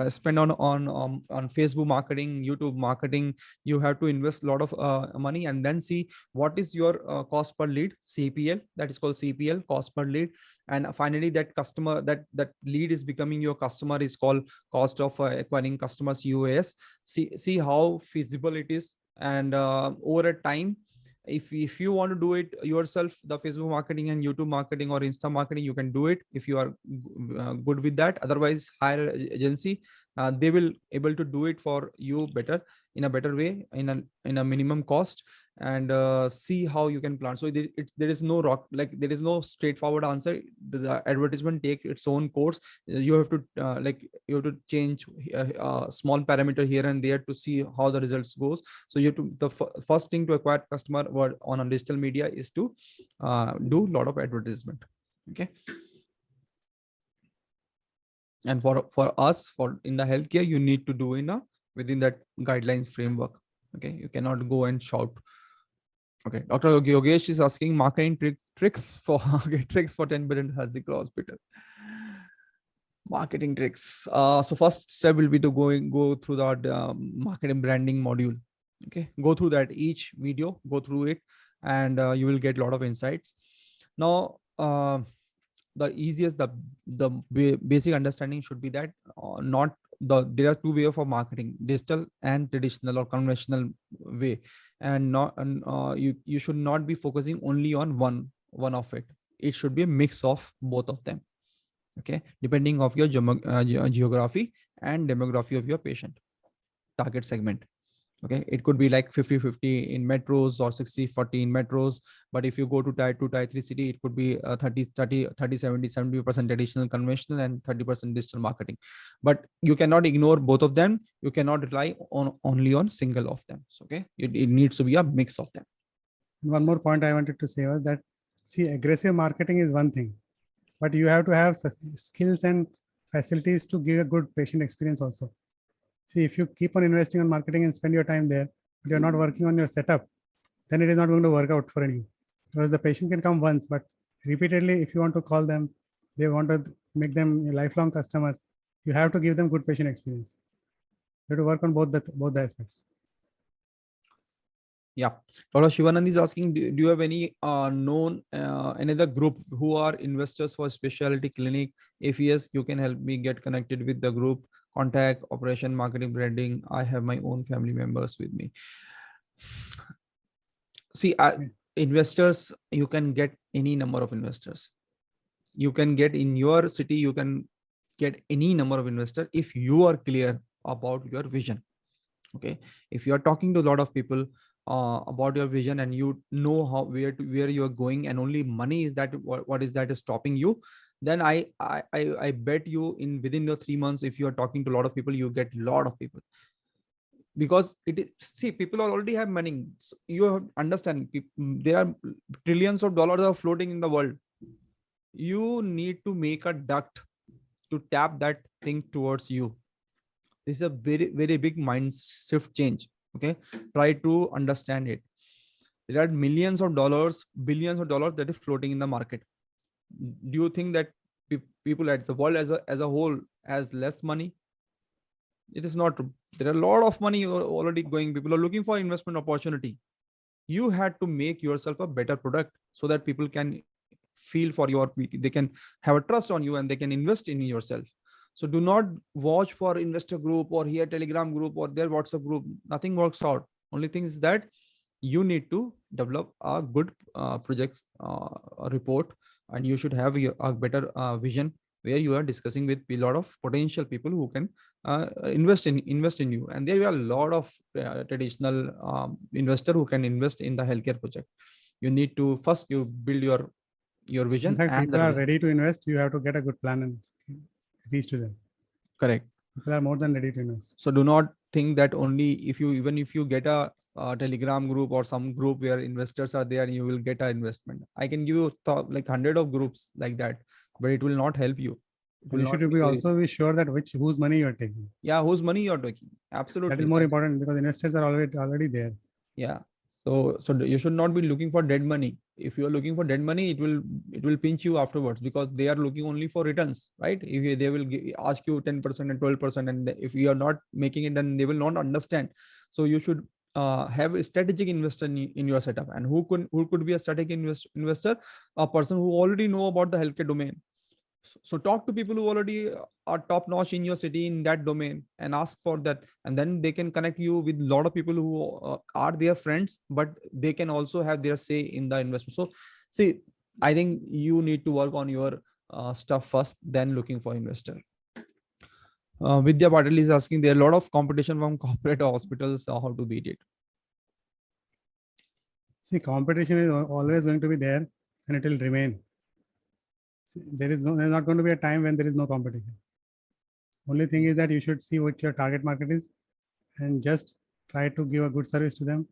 spend on Facebook marketing, YouTube marketing. You have to invest a lot of money, and then see what is your cost per lead, CPL. That is called CPL, cost per lead. And finally, that customer, that lead is becoming your customer, is called cost of acquiring customers, UAS. See how feasible it is. And over a time, if you want to do it yourself, the Facebook marketing and YouTube marketing or Insta marketing, you can do it if you are good with that. Otherwise, hire agency. They will able to do it for you better. in a better way, in a minimum cost, and see how you can plan. So there is no there is no straightforward answer. The advertisement take its own course. You have to you have to change small parameter here and there to see how the results goes. So you have to, the first thing to acquire customer on a digital media is to do a lot of advertisement. Okay. And for us, for in the healthcare, you need to do within that guidelines framework. Okay, you cannot go and shout. Okay, Dr. Yogesh is asking marketing tricks for tricks for 10 billion Hazika hospital. Marketing tricks. So first step will be to go through that marketing branding module. Okay, go through that each video, go through it, and you will get a lot of insights. Now, the easiest, the basic understanding should be that not there are two ways for marketing: digital and traditional or conventional way, and you should not be focusing only on one of it. It should be a mix of both of them. Okay, depending of your geography and demography of your patient target segment. Okay, it could be like 50-50 in metros or 60-40 in metros. But if you go to tier 2, tier 3 city, it could be 70% traditional conventional and 30% digital marketing. But you cannot ignore both of them. You cannot rely on only on single of them. So, okay, it needs to be a mix of them. One more point I wanted to say was that, see, aggressive marketing is one thing, but you have to have skills and facilities to give a good patient experience also. See, if you keep on investing on marketing and spend your time there, but you're not working on your setup, then it is not going to work out for you. Because the patient can come once, but repeatedly, if you want to call them, they want to make them lifelong customers, you have to give them good patient experience. You have to work on both the aspects. Yeah. Dr. Shivanand is asking, do you have any known another group who are investors for specialty clinic? If yes, you can help me get connected with the group. Contact, operation, marketing, branding. I have my own family members with me. See, investors, you can get any number of investors. You can get in your city, you can get any number of investors if you are clear about your vision. Okay, if you are talking to a lot of people about your vision and you know where you are going, and only money is that what is that is stopping you, then I bet you within the 3 months, if you are talking to a lot of people, you get a lot of people. Because see, people already have money. So you have understand, there are trillions of dollars are floating in the world. You need to make a duct to tap that thing towards you. This is a very, very big mind shift change. Okay, try to understand it. There are millions of dollars, billions of dollars that is floating in the market. Do you think that people at the world as a whole has less money? It is not true. There are a lot of money already going. People are looking for investment opportunity. You had to make yourself a better product so that people can feel for your, they can have a trust on you and they can invest in yourself. So do not watch for investor group or here Telegram group or their WhatsApp group. Nothing works out. Only thing is that you need to develop a good projects report, and you should have a better vision where you are discussing with a lot of potential people who can invest in you. And there are a lot of traditional investor who can invest in the healthcare project. You need to first you build your vision. In fact, and people are ready to invest. You have to get a good plan and reach to them. Correct. People are more than ready to invest. So do not think that only if you get a Telegram group or some group where investors are there, you will get an investment. I can give you like 100 of groups like that, but it will not help you. You should be also be sure that whose money you are taking. Yeah, whose money you are taking. Absolutely. That is more important because investors are already there. Yeah. So you should not be looking for dead money. If you are looking for dead money, it will pinch you afterwards, because they are looking only for returns, right? If they will ask you 10% and 12%, and if you are not making it, then they will not understand. So you should have a strategic investor in your setup. And who could be a strategic investor? A person who already know about the healthcare domain. So talk to people who already are top notch in your city in that domain and ask for that. And then they can connect you with a lot of people who are their friends, but they can also have their say in the investment. So see, I think you need to work on your stuff first, then looking for investor. Vidya Patil is asking, there are a lot of competition from corporate hospitals. How to beat it? See, competition is always going to be there, and it will remain. See, there's not going to be a time when there is no competition. Only thing is that you should see what your target market is, and just try to give a good service to them.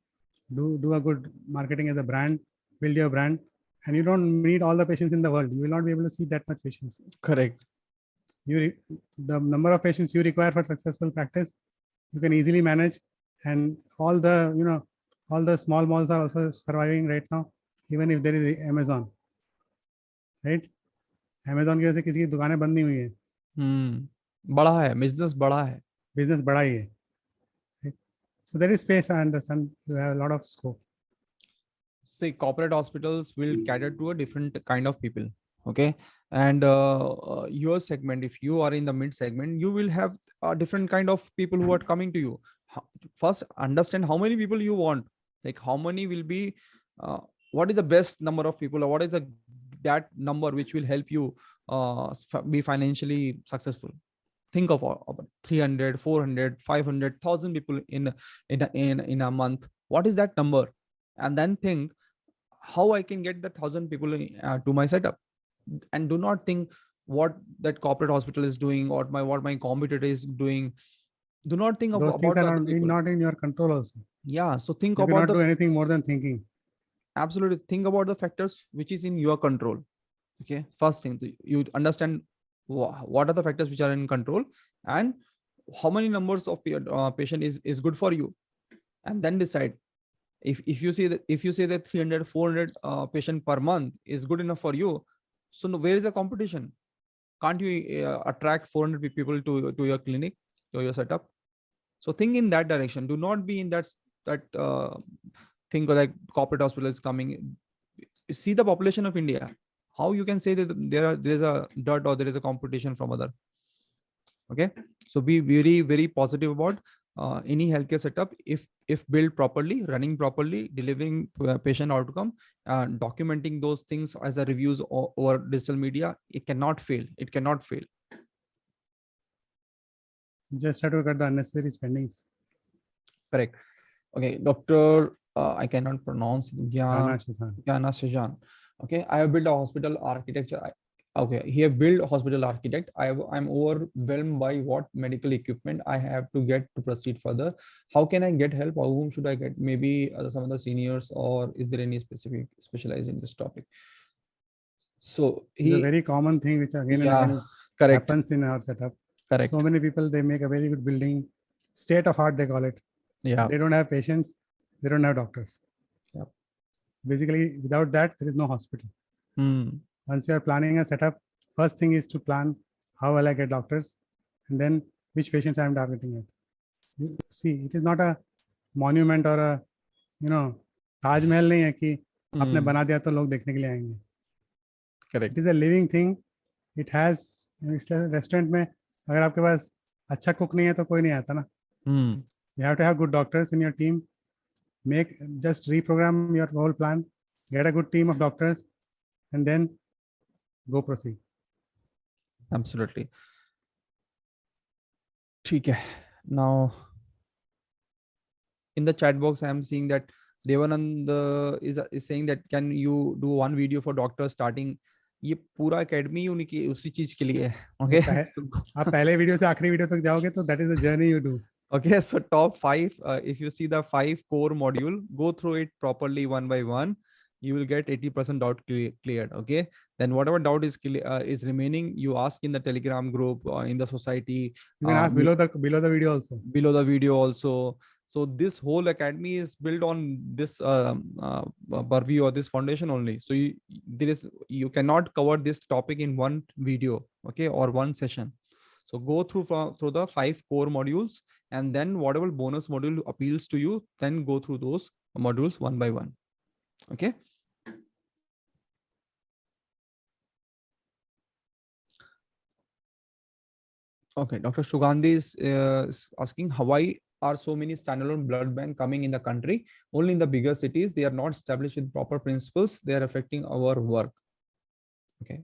Do a good marketing as a brand, build your brand, and you don't need all the patients in the world. You will not be able to see that much patients. Correct. The number of patients you require for successful practice, you can easily manage, and all the small malls are also surviving right now, even if there is Amazon, right? Amazon की वजह से किसी की दुकानें बंद नहीं हुई है. बड़ा है, business बड़ा है. Business बड़ा ही है. Right? So there is space. I understand you have a lot of scope. Say corporate hospitals will cater to a different kind of people. Okay. And your segment, if you are in the mid segment, you will have a different kind of people who are coming to you. First, understand how many people you want. Like how many will be, what is the best number of people, or what is that number which will help you be financially successful. Think of 300, 400, 500,000 people in a month. What is that number? And then think how I can get the 1,000 people to my setup. And do not think what that corporate hospital is doing or what my competitor is doing. Do not think Those things about are the not in your control also. Yeah, so think You about cannot do anything more than thinking. Absolutely, think about the factors which is in your control. Okay, first thing, you understand what are the factors which are in control, and how many numbers of patient is good for you, and then decide. If you say that 300 400 patient per month is good enough for you, so where is the competition? Can't you attract 400 people to your clinic, to your setup? So think in that direction. Do not be in that think like corporate hospital is coming. See the population of India. How you can say that there's a dirt or there is a competition from other? Okay, so be very very positive about any healthcare setup. If built properly, running properly, delivering patient outcome, documenting those things as a reviews over digital media, it cannot fail. It cannot fail. Just have to cut the unnecessary spendings. Correct. Okay, Doctor, I cannot pronounce Jana Shajan. Okay, I have built a hospital architecture. Okay, he have built a hospital architect. I'm overwhelmed by what medical equipment I have to get to proceed further. How can I get help, or whom should I get? Maybe some of the seniors, or is there any specific specialized in this topic? So it's a very common thing which again and again correct. happens in our setup. Correct. So many people, they make a very good building, state of art they call it. Yeah. They don't have patients, they don't have doctors. Yep. Basically, without that, there is no hospital. Once you are planning a setup, first thing is to plan how will I get doctors, and then which patients I am targeting at. You see, it is not a monument or a Taj Mahal नहीं है कि आपने बना दिया तो लोग देखने के लिए आएंगे. Correct. It is a living thing. It has restaurant में अगर आपके पास अच्छा कुक नहीं है तो कोई नहीं आता ना. You have to have good doctors in your team. Just reprogram your whole plan. Get a good team of doctors, and then go proceed. Absolutely. Okay. Now, in the chat box, I am seeing that Devanand is saying that can you do one video for doctors starting? ये पूरा academy उनकी उसी चीज के लिए है. Okay. आप पहले वीडियो से आखिरी वीडियो तक जाओगे तो that is the journey you do. Okay, so top 5. If you see the 5 core module, go through it properly one by one. You will get 80% doubt cleared. Okay, then whatever doubt is remaining, you ask in the Telegram group or in the society. You can ask below the video also. Below the video also. So this whole academy is built on this purview or this foundation only. So you cannot cover this topic in one video, okay, or one session. So go through the 5 core modules, and then whatever bonus module appeals to you, then go through those modules one by one. Okay. Okay, Dr. Sugandhi is asking, why are so many standalone blood bank coming in the country? Only in the bigger cities, they are not established with proper principles. They are affecting our work. Okay.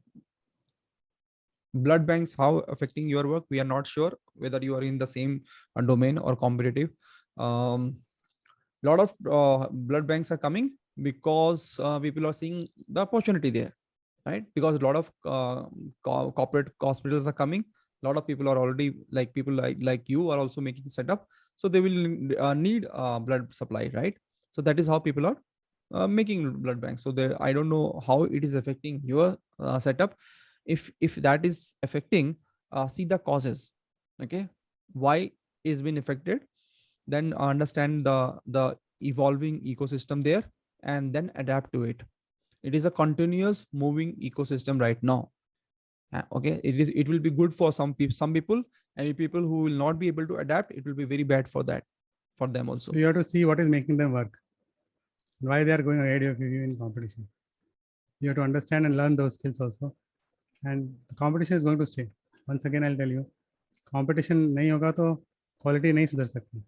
Blood banks, how affecting your work? We are not sure whether you are in the same domain or competitive. Lot of blood banks are coming because people are seeing the opportunity there, right? Because a lot of corporate hospitals are coming. A lot of people are already, like people like you are also making setup, so they will need blood supply, right? So that is how people are making blood banks. So there, I don't know how it is affecting your setup. If that is affecting, see the causes. Okay, why is being affected, then understand the evolving ecosystem there, and then adapt to it. It is a continuous moving ecosystem right now. Okay, it will be good for some people, and people who will not be able to adapt, it will be very bad for them also. So you have to see what is making them work, why they are going ahead of you in competition. You have to understand and learn those skills also. And the competition is going to stay. Once again, I'll tell you, competition नहीं होगा तो quality नहीं सुधर सकती.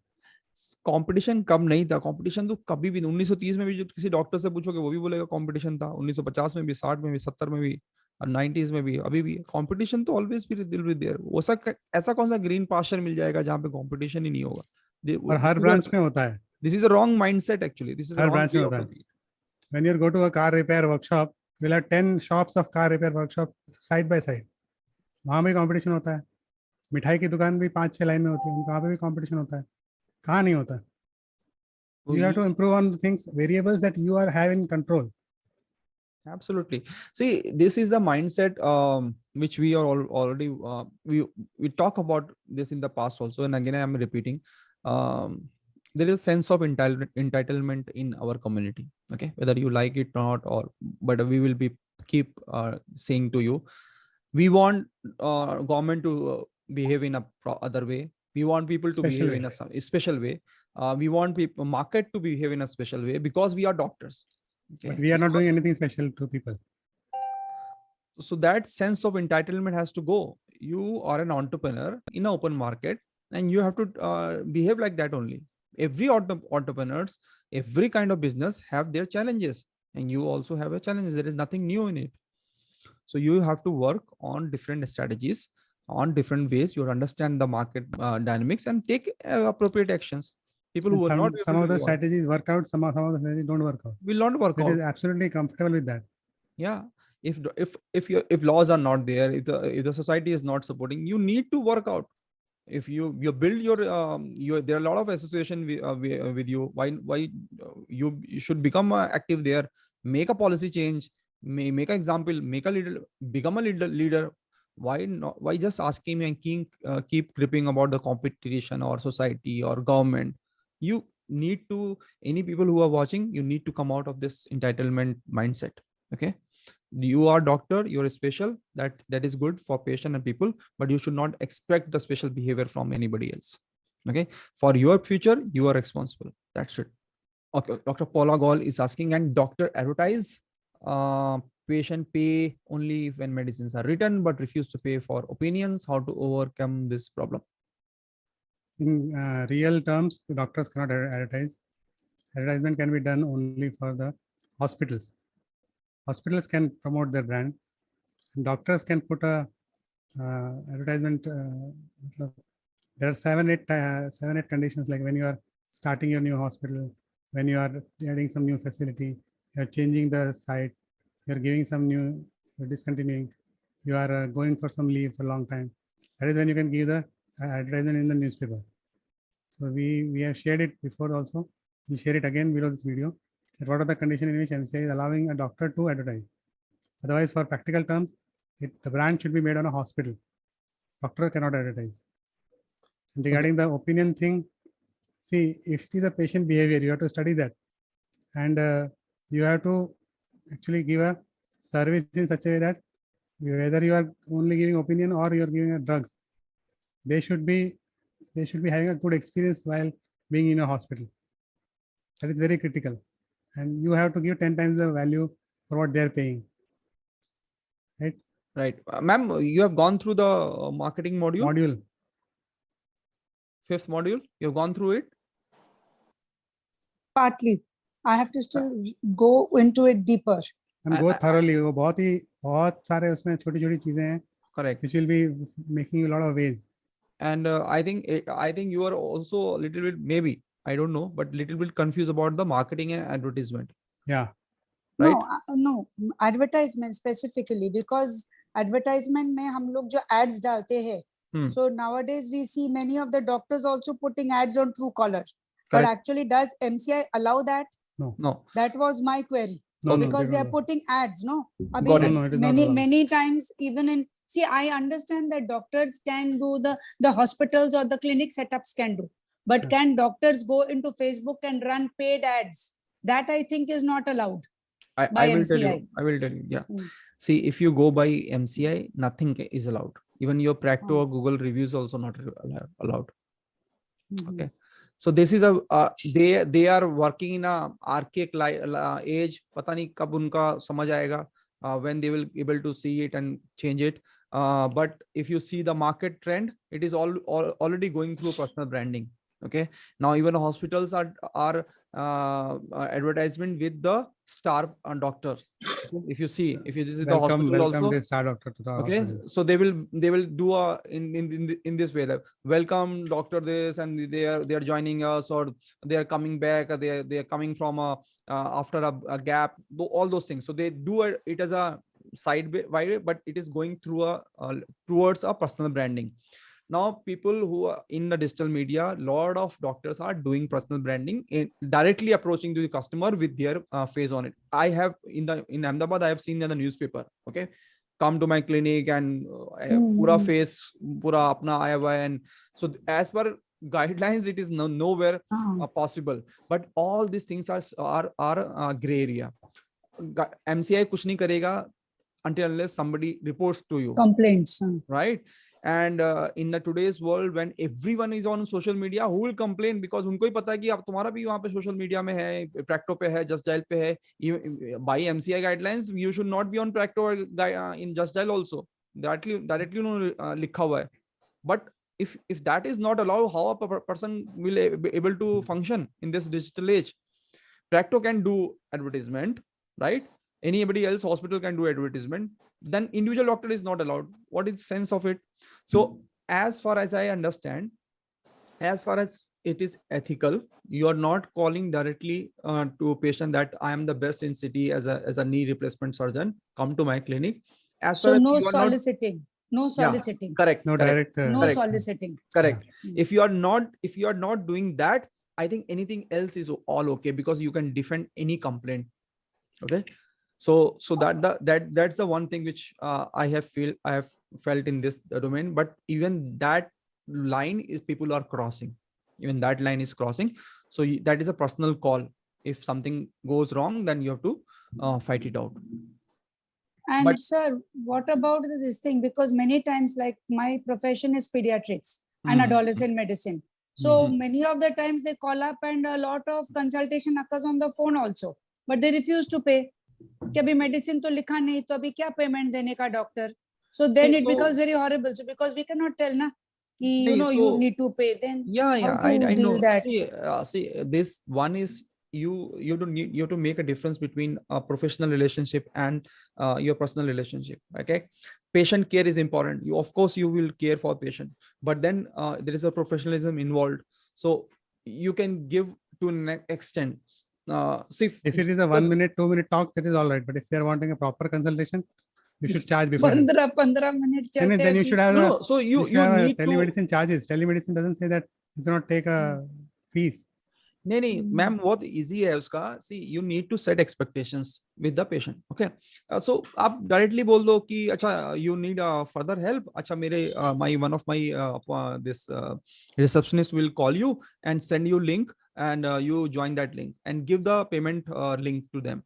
Competition कब नहीं था? Competition तो कभी भी 1930 में भी जो किसी डॉक्टर से पूछोगे वो भी बोलेगा कंपटीशन था. 1950 में भी, 60 में भी, 70 में भी, और 90s में भी, अभी भी कंपटीशन तो ऑलवेज भी दिल विद देयर. वो ऐसा कौन सा ग्रीन पास्चर मिल जाएगा जहां पे कंपटीशन ही नहीं होगा? और हर ब्रांच में होता है. This is a wrong mindset actually. This is a हर रॉन्ग ब्रांच वे में ऑफ होता है. Looking. When you go to a car repair workshop, you'll have 10 shops of car repair workshop side by side. वहाँ भी कंपटीशन होता है. मिठाई की दुकान भी 5-6 लाइन में होती है, वहाँ पे भी कंपटीशन होता है. कहाँ नहीं होता? You have to improve on the things, variables that you are having control. Absolutely. See, this is the mindset which we are already we talk about this in the past also, and again I am repeating. There is a sense of entitlement in our community. Okay, whether you like it or not, or but we will be keep saying to you, we want government to behave in a other way. We want people to Special behave way. in a special way. We want people market to behave in a special way because we are doctors. Okay? But we are not doing anything special to people. So that sense of entitlement has to go. You are an entrepreneur in an open market, and you have to behave like that only. Every entrepreneurs, every kind of business have their challenges, and you also have a challenge. There is nothing new in it. So you have to work on different strategies, on different ways. You understand the market dynamics and take appropriate actions. People who will not some of the strategies work out, some of the strategies don't work out. Will not work so out. It is absolutely comfortable with that. Yeah. If laws are not there, if the society is not supporting, you need to work out. If you build your there are a lot of association with you. Why you should become active there, make a policy change, make an example, make a leader, become a leader. Why not? Why just asking and keep gripping about the competition or society or government? You need to, any people who are watching, you need to come out of this entitlement mindset. Okay, you are doctor, you're special, that is good for patient and people, but you should not expect the special behavior from anybody else. Okay, for your future you are responsible. That's it. Okay, Dr. Paula Gall is asking, and doctor advertise, patient pay only when medicines are written but refuse to pay for opinions. How to overcome this problem? In real terms, doctors cannot advertise. Advertisement can be done only for the hospitals. Hospitals can promote their brand. Doctors can put a advertisement. There are 7-8 conditions, like when you are starting your new hospital, when you are adding some new facility, you are changing the site, you are giving some new, you're discontinuing, you are going for some leave for a long time. That is when you can give the advertisement in the newspaper. So we have shared it before also. We'll share it again below this video. That what are the conditions in which MCI is allowing a doctor to advertise. Otherwise, for practical terms, the brand should be made on a hospital. Doctor cannot advertise. And regarding the opinion thing, see, if it is a patient behavior, you have to study that. And you have to actually give a service in such a way that whether you are only giving opinion or you are giving a drugs, they should be having a good experience while being in a hospital. That is very critical. And you have to give 10 times the value for what they are paying. Right? Right. Ma'am, you have gone through the marketing module. 5th module. You have gone through it? Partly. I have to still go into it deeper. And go thoroughly. वो बहुत सारे उसमें छोटी-छोटी चीजें हैं Correct. which will be making you a lot of ways. And I think you are also a little bit, maybe, I don't know, but little bit confused about the marketing and advertisement, Yeah. right? No, advertisement specifically, because advertisement में हम लोग जो ads डालते हैं, Hmm. so nowadays we see many of the doctors also putting ads on Truecaller. But Correct. actually, does MCI allow that? No. That was my query. No, no, Because they are don't. putting ads, no? Abhi Got No, it. no, it is not many allowed. times, even in, see, I understand that doctors can do the hospitals or the clinic setups can do, but Yeah. can doctors go into Facebook and run paid ads? That I think is not allowed I by will tell you. MCI. I will tell you. Yeah. Mm. See, if you go by MCI, nothing is allowed. Even your Practo Oh. or Google reviews also not allowed. Mhm. Okay. So this is a they are working in a archaic age. पता नहीं कब उनका समझ आएगा, when they will able to see it and change it. But if you see the market trend, it is already going through personal branding. Okay. Now even hospitals are advertisement with the star doctor. If you see, if you visit the Welcome, hospital welcome, also, the star doctor to the okay, hospital. so they will do a in this way, that welcome doctor this, and they are joining us, or they are coming back, or they are coming from after a gap, all those things. So they do it as a side way, but it is going through towards a personal branding. Now people who are in the digital media, lot of doctors are doing personal branding in directly approaching the customer with their face on it. I have in Ahmedabad, I have seen in the newspaper, okay, come to my clinic, and pura face pura apna aaya hua hai. And so as per guidelines, it is nowhere possible, but all these things are gray area. MCI kuch nahi karega until unless somebody reports to you, Complaints. right? And in the today's world, when everyone is on social media, who will complain? Because उनको ही पता है कि अब तुम्हारा भी वहाँ पे social media में है, Practo पे है, Just Dial पे है. By MCI guidelines, you should not be on Practo or in Just Dial also. Directly लिखा हुआ है. But if that is not allowed, how a person will be able to function in this digital age? Practo can do advertisement, right? Anybody else, hospital can do advertisement. Then individual doctor is not allowed. What is the sense of it? So as far as I understand, as far as it is ethical, you are not calling directly to a patient that I am the best in city as a knee replacement surgeon, come to my clinic. As far So as no you are not, soliciting. No soliciting. correct, No correct, direct. No correct. soliciting. Correct. Yeah. If you are not doing that, I think anything else is all okay, because you can defend any complaint. Okay. So that's the one thing which I have felt in this domain. But even that line is people are crossing. Even that line is crossing. So that is a personal call. If something goes wrong, then you have to fight it out. And But- sir, what about this thing? Because many times, like my profession is pediatrics and Mhm. adolescent medicine. So many of the times they call up and a lot of consultation occurs on the phone also, but they refuse to pay. कि अभी medicine तो लिखा नहीं, तो अभी क्या payment देने का doctor? So then See, it so- becomes very horrible. So because we cannot tell na कि you नहीं, know you need to pay. Then yeah, how to I deal know. that? See, this one is you have to make a difference between a professional relationship and your personal relationship. Okay, patient care is important. Of course you will care for patient, but then there is a professionalism involved. So you can give to an extent. See, If it is a 1 minute, 2 minute talk, that is all right. But if they are wanting a proper consultation, you should charge before. 15 minutes Then चलते you हैं, should please. have no, so you should have need to. telemedicine charges. Telemedicine doesn't say that you cannot take a fees. नहीं ma'am, बहुत easy है उसका. See, you need to set expectations with the patient. Okay, so आप directly बोल दो कि अच्छा you need further help. अच्छा मेरे one of my this receptionist will call you and send you link, and you join that link and give the payment link to them.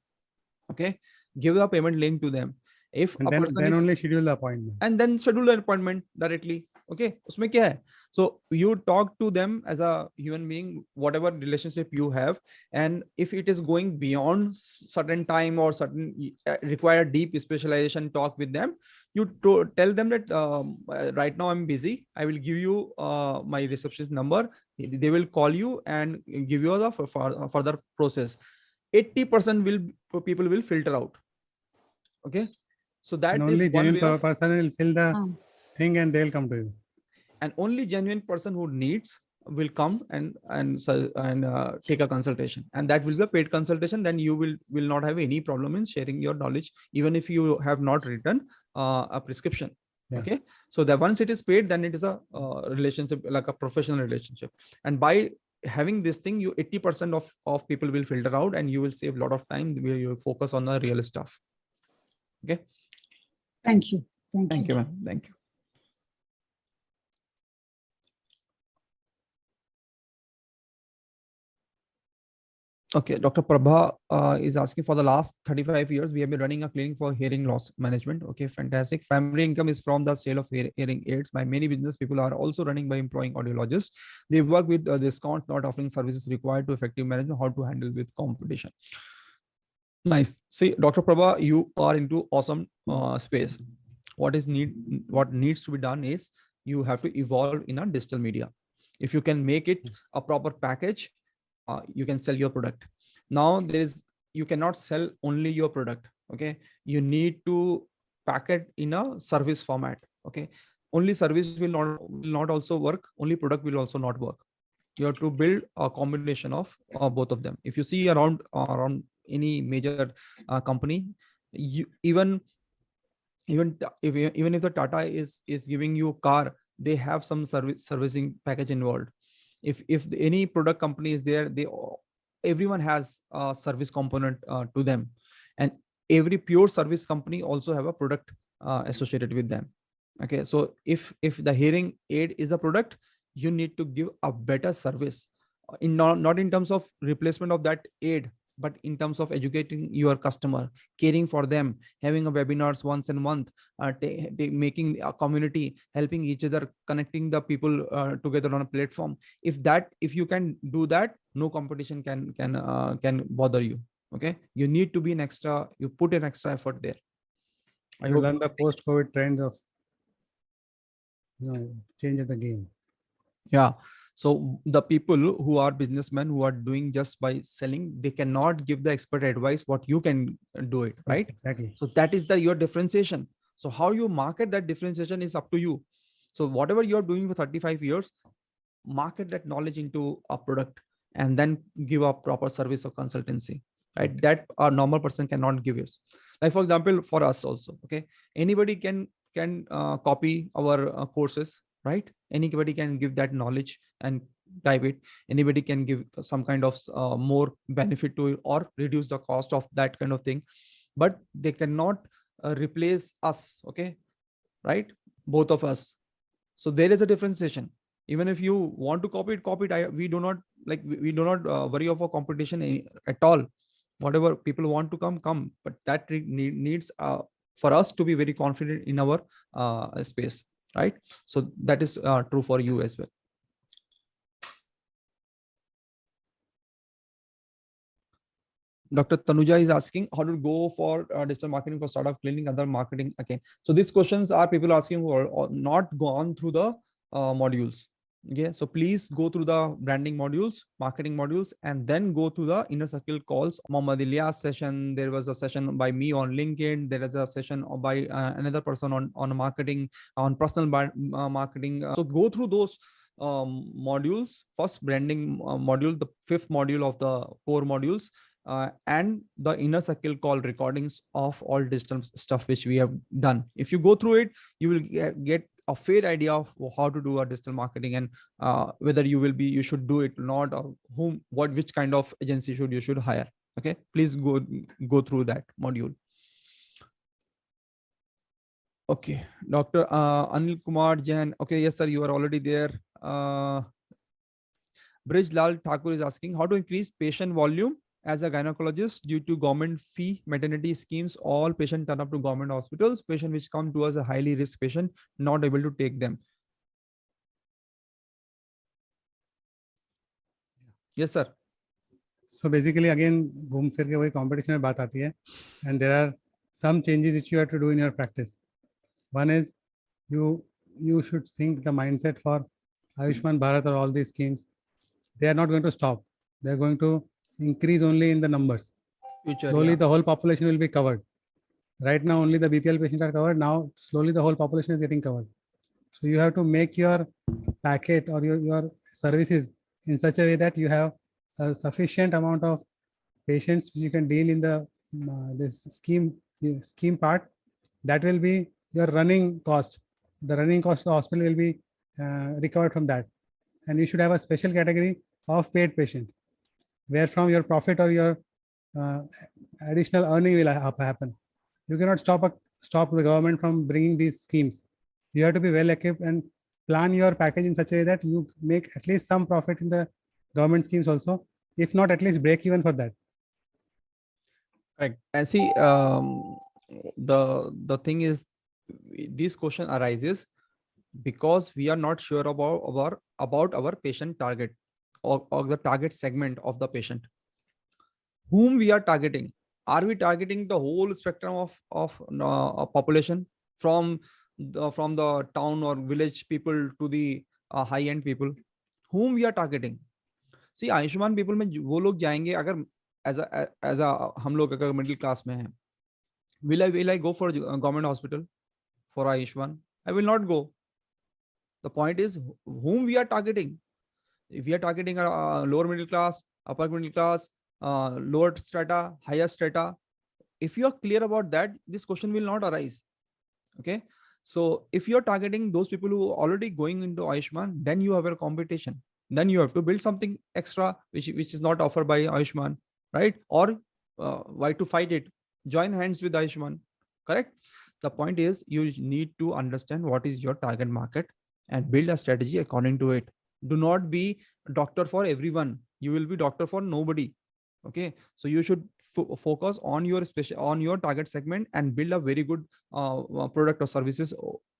Okay, give the payment link to them. If And a person then is, only schedule the appointment. and then schedule an appointment directly. Okay, उसमें क्या है? So you talk to them as a human being, whatever relationship you have, and if it is going beyond certain time or certain require deep specialization, talk with them. You tell them that right now I'm busy. I will give you my receptionist number. They will call you and give you the further process. 80% people will filter out. Okay. So that And is only one way genuine of, person will fill the Um, thing and they'll come to you. and only genuine person who needs will come and take a consultation, and that will be a paid consultation. Then you will not have any problem in sharing your knowledge, even if you have not written a prescription. Yeah. Okay, so that once it is paid, then it is a relationship, like a professional relationship. And by having this thing, you 80% of people will filter out, and you will save a lot of time where you focus on the real stuff. Okay, Thank you. Thank thank you. you, man. Thank you. Okay, Dr. Prabha is asking, for the last 35 years, we have been running a clinic for hearing loss management. Okay, fantastic. Primary income is from the sale of hearing aids. By many business people are also running by employing audiologists. They work with discounts, not offering services required to effective management, how to handle with competition. Nice. See, Dr. Prabha, you are into awesome space. What needs to be done is you have to evolve in a digital media. If you can make it a proper package, you can sell your product. Now you cannot sell only your product. Okay, you need to pack it in a service format. Okay, only service will not also work. Only product will also not work. You have to build a combination of both of them. If you see around any major company, even if the Tata is giving you a car, they have some servicing package involved. If any product company is there, everyone has a service component to them, and every pure service company also have a product associated with them. Okay, so if the hearing aid is a product, you need to give a better service, in not in terms of replacement of that aid, but in terms of educating your customer, caring for them, having a webinars once a month, making a community, helping each other, connecting the people together on a platform. If you can do that, no competition can bother you. Okay, you need to be you put an extra effort there. I You hope. learn the post-COVID trends of change of the game. Yeah. So the people who are businessmen, who are doing just by selling, they cannot give the expert advice what you can do it, right? Yes, exactly. So that is your differentiation. So how you market that differentiation is up to you. So whatever you're doing for 35 years, market that knowledge into a product, and then give a proper service or consultancy, right? That a normal person cannot give it. Like, for example, for us also, okay, anybody can copy our courses, right? Anybody can give that knowledge and type it. Anybody can give some kind of more benefit to it, or reduce the cost of that kind of thing, but they cannot replace us. Okay, right? Both of us. So there is a differentiation. Even if you want to copy it, we do not worry of a competition at all. Whatever people want to come, but that needs for us to be very confident in our space, right? So that is true for you as well. Dr. Tanuja is asking how to go for digital marketing for startup clinic, other marketing again. So these questions are people asking who are not gone through the modules. Okay, so please go through the branding modules, marketing modules, and then go to the inner circle calls. Mohammad Ilyas session. There was a session by me on LinkedIn. There is a session by another person on marketing, on personal marketing. So go through those modules. First, branding module, the 5th module of the 4 modules. And the inner circle call recordings of all digital stuff which we have done. If you go through it, you will get a fair idea of how to do a digital marketing, and whether you should do it or not, or which kind of agency you should hire. Okay, please go through that module. Okay, Dr. Anil Kumar Jain. Okay, yes, sir, you are already there. Brij Lal Thakur is asking how to increase patient volume as a gynecologist due to government fee maternity schemes. All patients turn up to government hospitals. Patient which come to us a highly risk patient, not able to take them. Yes, sir. So basically, again, घूम फिर के वही competition में बात आती है, and there are some changes which you have to do in your practice. One is you should think the mindset for Ayushman Bharat or all these schemes, they are not going to stop. They are going to increase only in the numbers. Future, Slowly, yeah. the whole population will be covered. Right now, only the BPL patients are covered. Now, slowly the whole population is getting covered. So you have to make your packet or your services in such a way that you have a sufficient amount of patients which you can deal in the this scheme part. That will be your running cost. The running cost of the hospital will be recovered from that. And you should have a special category of paid patient, where from your profit or your uh, additional earning will happen. You cannot stop the government from bringing these schemes. You have to be well equipped and plan your package in such a way that you make at least some profit in the government schemes also, if not at least break even for that. Correct. And see, the thing is, this question arises because we are not sure about our patient target or the target segment of the patient. Whom we are targeting? Are we targeting the whole spectrum of population from the town or village people to the high end people? Whom we are targeting? See, Ayushman people में वो लोग जाएंगे अगर as a हम लोग अगर middle class में हैं, will I go for government hospital for Ayushman? I will not go. The point is whom we are targeting. If we are targeting a lower middle class, upper middle class, lower strata, higher strata, if you are clear about that, this question will not arise. Okay. So if you're targeting those people who are already going into Ayushman, then you have a competition. Then you have to build something extra which is not offered by Ayushman, right? Or why to fight it? Join hands with Ayushman. Correct. The point is you need to understand what is your target market and build a strategy according to it. Do not be a doctor for everyone. You will be doctor for nobody. Okay. So you should focus on your target segment and build a very good product or services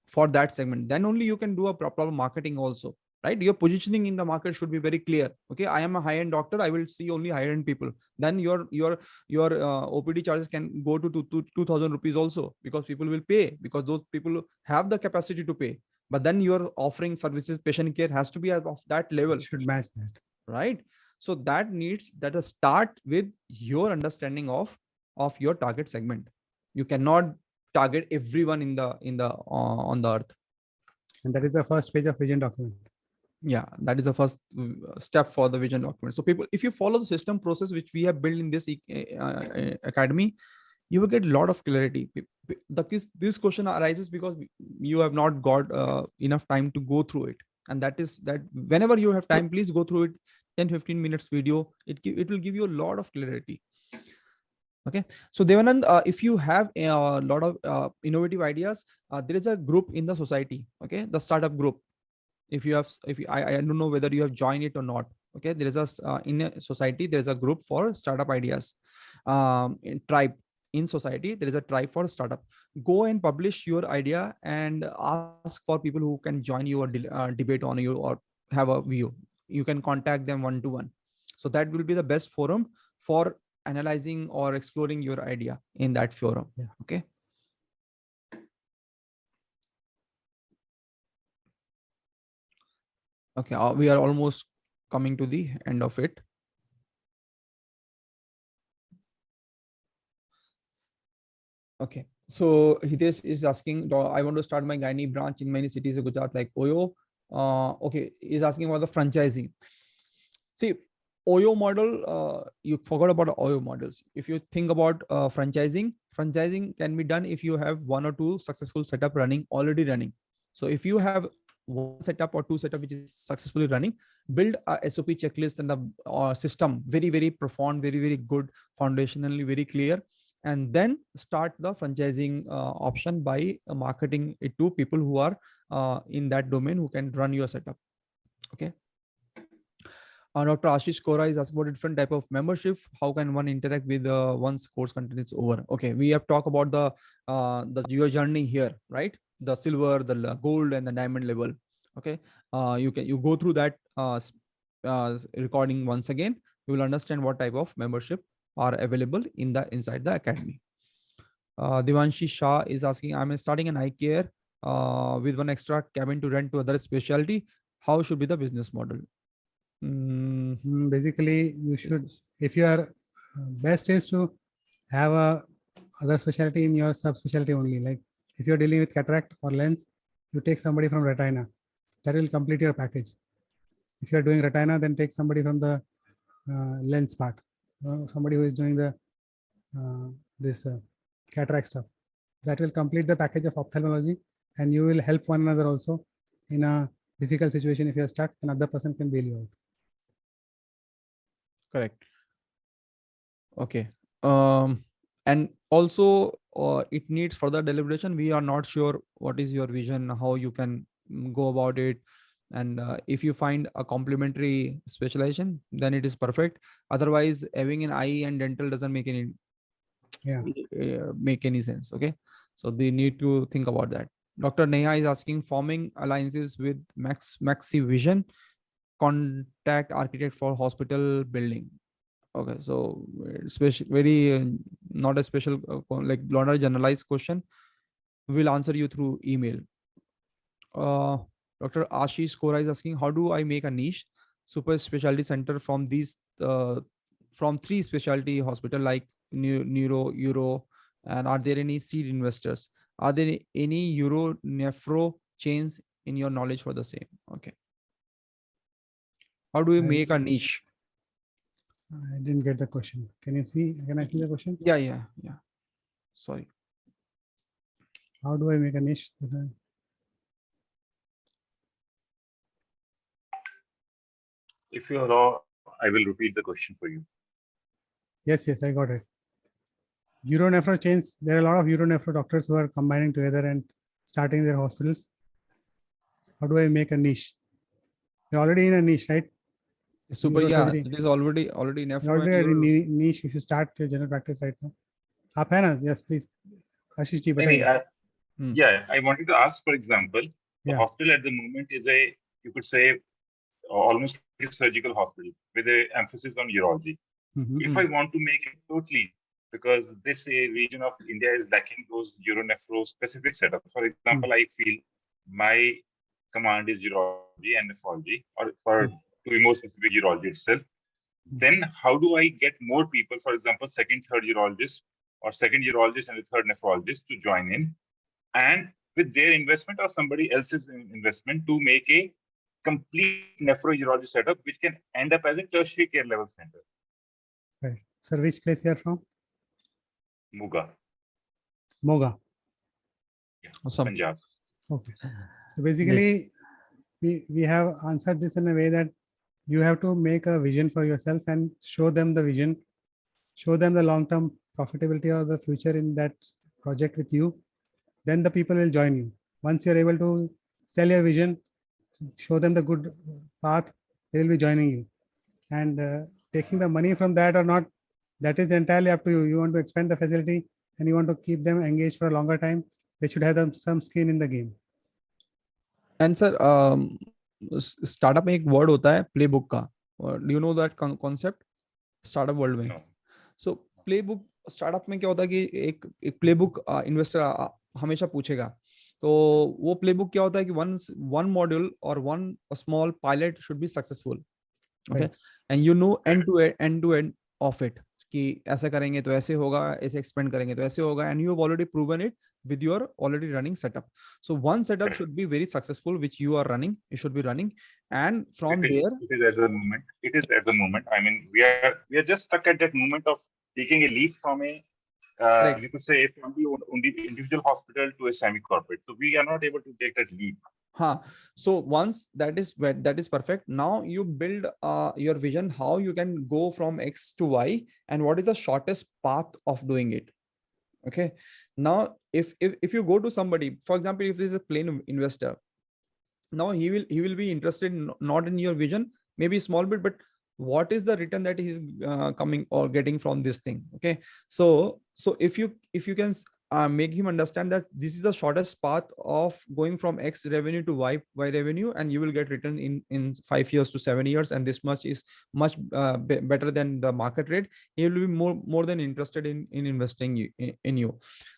for that segment. Then only you can do a proper marketing also, right? Your positioning in the market should be very clear. Okay, I am a high-end doctor, I will see only high-end people. Then your OPD charges can go to 2,000 rupees also, because people will pay, because those people have the capacity to pay. But then your offering services, patient care has to be of that level. It should match that, right? So that needs that a start with your understanding of your target segment. You cannot target everyone in the on the earth. and that is the first page of vision document. Yeah, that is the first step for the vision document. So people, if you follow the system process which we have built in this academy, you will get a lot of clarity. This question arises because you have not got enough time to go through it, and that whenever you have time, please go through it. 10-15 minutes video, it will give you a lot of clarity. Okay, so Devanand, if you have a lot of innovative ideas, there is a group in the society, okay, the startup group. I don't know whether you have joined it or not. Okay, there is in a society, there is a group for startup ideas. In tribe, in society, there is a tribe for startup. Go and publish your idea and ask for people who can join you or debate on you or have a view. You can contact them one-to-one. So that will be the best forum for analyzing or exploring your idea in that forum. Yeah. Okay. Okay, we are almost coming to the end of it. Okay, so Hitesh is asking, I want to start my gynae branch in many cities of Gujarat like Oyo. Okay, he's asking about the franchising. See, Oyo model, you forgot about Oyo models. If you think about franchising can be done if you have 1 or 2 successful setup already running. So if you have 1 setup or 2 setup which is successfully running, build a SOP checklist and the system very, very profound, very, very good, foundationally very clear, and then start the franchising option by marketing it to people who are in that domain who can run your setup. Okay. Dr. Ashish Kora is asking about different type of membership. How can one interact with once course content is over? Okay, we have talked about your journey here, right? The silver, the gold, and the diamond level. Okay, you go through that recording once again. You will understand what type of membership are available inside the academy. Devanshi Shah is asking, I'm starting an eye care with 1 extra cabin to rent to other specialty. How should be the business model? Basically, you should, if you are best is to have a other specialty in your subspecialty only. Like if you're dealing with cataract or lens, you take somebody from retina. That will complete your package. If you're doing retina, then take somebody from the lens part. Somebody who is doing the this cataract stuff. That will complete the package of ophthalmology, and you will help one another also in a difficult situation. If you're stuck, another person can bail you out. Correct. Okay. And also it needs further deliberation. We are not sure what is your vision, how you can go about it. And if you find a complementary specialization, then it is perfect. Otherwise, having an eye and dental doesn't make any sense. Okay. So they need to think about that. Dr. Neha is asking, forming alliances with Maxi Vision, contact architect for hospital building. Okay, so special, very not a special, like not a generalized question. We'll answer you through email. Dr. Ashish Kora is asking, how do I make a niche super specialty center from these from 3 specialty hospital like neuro, euro, and are there any seed investors? Are there any euro nephro chains in your knowledge for the same? Okay. How do we make a niche? I didn't get the question. Can you see? Can I see the question? Yeah. Sorry. How do I make a niche? If you allow, I will repeat the question for you. Yes, I got it. Euronephro chains. There are a lot of Euronephro doctors who are combining together and starting their hospitals. How do I make a niche? You're already in a niche, right? Super, yeah, it is already enough. Already niche. If you start your general practice right now. आप है ना? Yes, please. Ashish ji, बताइए. Yeah, I wanted to ask, for example, the hospital at the moment is a, you could say, almost a surgical hospital with an emphasis on urology. If I want to make it totally, because this region of India is lacking those uronephro specific setup. For example, I feel my command is urology and nephrology, or for to be more specific, urology itself. Then how do I get more people, for example, second, third urologist, or second urologist and the third nephrologist to join in, and with their investment or somebody else's investment to make a complete nephro-urology setup, which can end up as a tertiary care level center. Right. Sir, which place you are from? Moga. Yeah. Awesome. Punjab. Okay. So basically, we have answered this in a way that you have to make a vision for yourself and show them the vision, show them the long-term profitability or the future in that project with you. Then the people will join you. Once you're able to sell your vision, show them the good path, they will be joining you. And taking the money from that or not, that is entirely up to you. You want to expand the facility and you want to keep them engaged for a longer time, they should have some skin in the game. And sir, startup में एक word होता है playbook का. Do you know that concept? Startup world में. So playbook startup में क्या होता है कि एक playbook investor हमेशा पूछेगा. तो वो playbook क्या होता है कि one module or one small pilot should be successful. Okay, right. And you know end to end of it कि ऐसे करेंगे तो ऐसे होगा, ऐसे expand करेंगे तो ऐसे होगा, and you have already proven it with your already running setup. So one setup should be very successful, which you are running, you should be running, and from there it is at the moment. I mean, we are just stuck at that moment of taking a leap from a you could say from the only individual hospital to a semi-corporate. So we are not able to take that leap. So once that is perfect, now you build your vision, how you can go from X to Y and what is the shortest path of doing it. Okay. Now, if you go to somebody, for example, if this is a plain investor, now he will be interested not in your vision, maybe small bit, but what is the return that he's coming or getting from this thing. Okay. So if you can make him understand that this is the shortest path of going from X revenue to Y revenue, and you will get return in 5 years to 7 years, and this much is much better than the market rate, he will be more than interested in investing in you.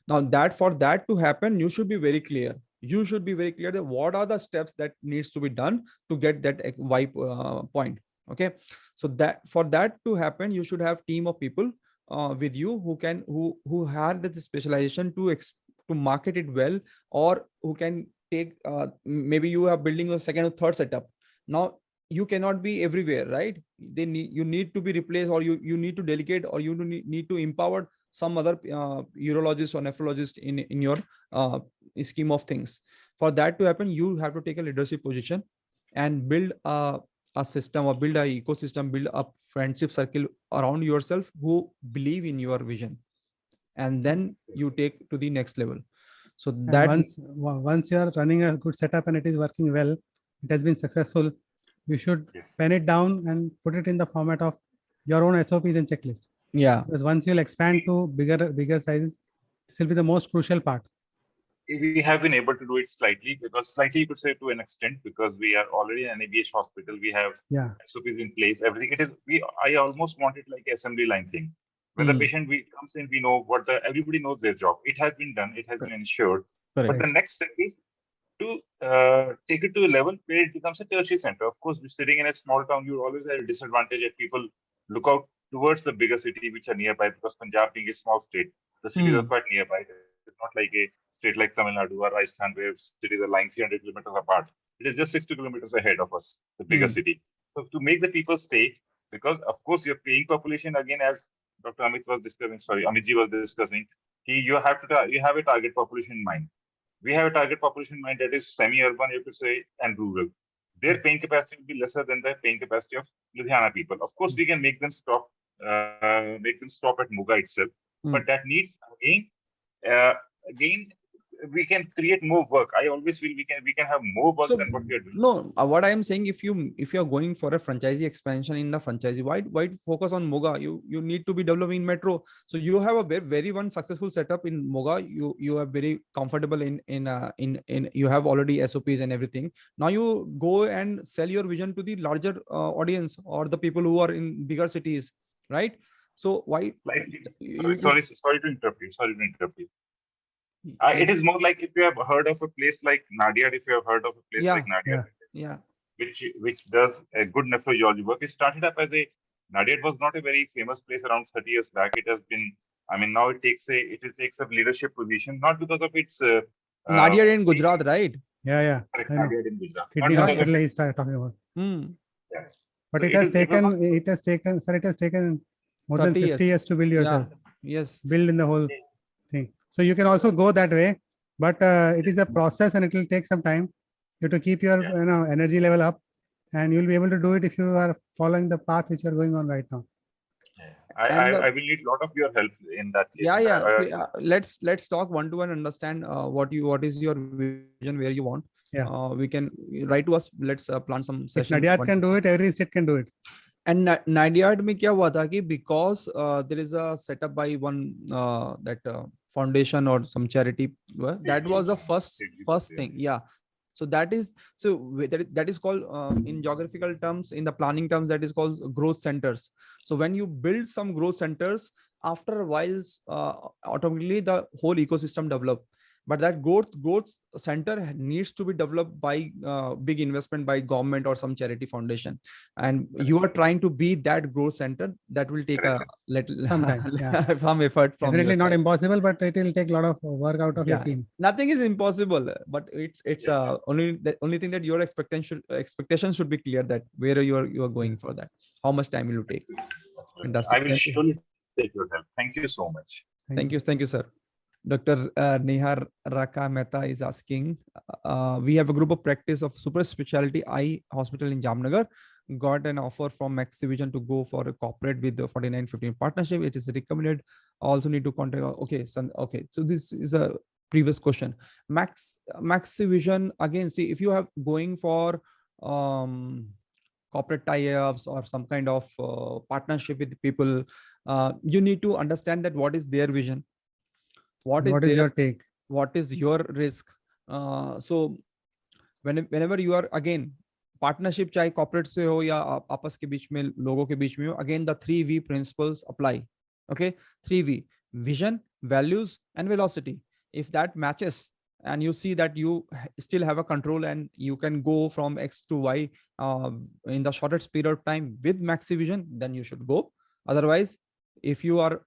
Now for that to happen, you should be very clear. You should be very clear that what are the steps that needs to be done to get that Y point. Okay, so that for that to happen, you should have team of people with you who had the specialization to market it well, or who can take maybe you are building a second or third setup. Now you cannot be everywhere, right? You need to be replaced, or you need to delegate, or you need to empower some other urologist or nephrologist in your scheme of things. For that to happen, you have to take a leadership position and build a system, or build a ecosystem, build a friendship circle around yourself who believe in your vision, and then you take to the next level. So that once you are running a good setup and it is working well, it has been successful, you should pen it down and put it in the format of your own SOPs and checklist. Yeah, because once you'll expand to bigger sizes, this will be the most crucial part. We have been able to do it slightly, because slightly you could say to an extent, because we are already an ABH hospital. We have SOPs in place. Everything. I almost want it like assembly line thing. When the patient comes in, we know everybody knows their job. It has been done. It has been ensured. Correct. But the next step is to take it to a level where it becomes a tertiary center. Of course, sitting in a small town, you always have a disadvantage that people look out towards the bigger city which are nearby, because Punjab being a small state, the cities are quite nearby. It's not like a state like Tamil Nadu or Rajasthan where cities are lying 300 kilometers apart. It is just 60 kilometers ahead of us, the bigger city. So to make the people stay, because of course your paying population, again, as Dr. Amit was discussing, Amitji was discussing, you have a target population in mind. We have a target population in mind that is semi-urban, you could say, and rural. Their paying capacity will be lesser than the paying capacity of Ludhiana people. Of course, we can make them stop at Moga itself, but that needs again, we can create more work. I always feel we can have more work than what we are doing. No, what I am saying, if you are going for a franchisee expansion in the franchisee, why focus on Moga? You need to be developing metro. So you have a very one successful setup in Moga. You are very comfortable in you have already SOPs and everything. Now you go and sell your vision to the larger audience, or the people who are in bigger cities, right? So why? Sorry to interrupt you. It is more like, if you have heard of a place like Nadiad, like Nadiad, which does a good nephrology work. It started up as Nadiad was not a very famous place around 30 years back. It has been, now it takes a leadership position, not because of its Nadiad in Gujarat, right? Yeah. Nadiad in Gujarat. Kidney hospital he started talking about. Yeah. But it has taken more than 50 years to build yourself. Yes. Build in the whole thing. So you can also go that way, but it is a process and it will take some time. You have to keep your energy level up, and you'll be able to do it if you are following the path which you are going on right now. I will need a lot of your help in that case. Let's talk one-to-one, understand what is your vision, where you want. We can write to us. Let's plan some session. If Nadiad can do it, every state can do it. And Nadiad mein kya hua tha ki, because there is a setup by one foundation or some charity, that was the first thing. So that is called in geographical terms, in the planning terms, that is called growth centers. So when you build some growth centers, after a while automatically the whole ecosystem develop. But that growth center needs to be developed by big investment by government or some charity foundation, and you are trying to be that growth center. That will take a little some time, some effort from definitely not impossible, but it will take a lot of work out of your team. Nothing is impossible, but it's only the only thing that your expectations should be clear, that where you are going for that, how much time will you take. I will surely take your help. Thank you so much. Thank you, sir. Dr. Nehar Raka Mehta is asking, we have a group of practice of super specialty eye hospital in Jamnagar. Got an offer from Maxivision to go for a corporate with the 49-15 partnership. It is recommended. Also need to contact. Okay. So this is a previous question. Maxivision, again, see, if you have going for corporate tie-ups or some kind of partnership with people, you need to understand that what is their vision. What is your take? What is your risk? So whenever you are, again, partnership चाहे corporate से हो या आपस के बीच में, लोगों के बीच में हो, again the 3V principles apply. Okay, 3V: vision, values, and velocity. If that matches and you see that you still have a control and you can go from X to Y in the shortest period of time with Maxivision, then you should go. Otherwise, If you are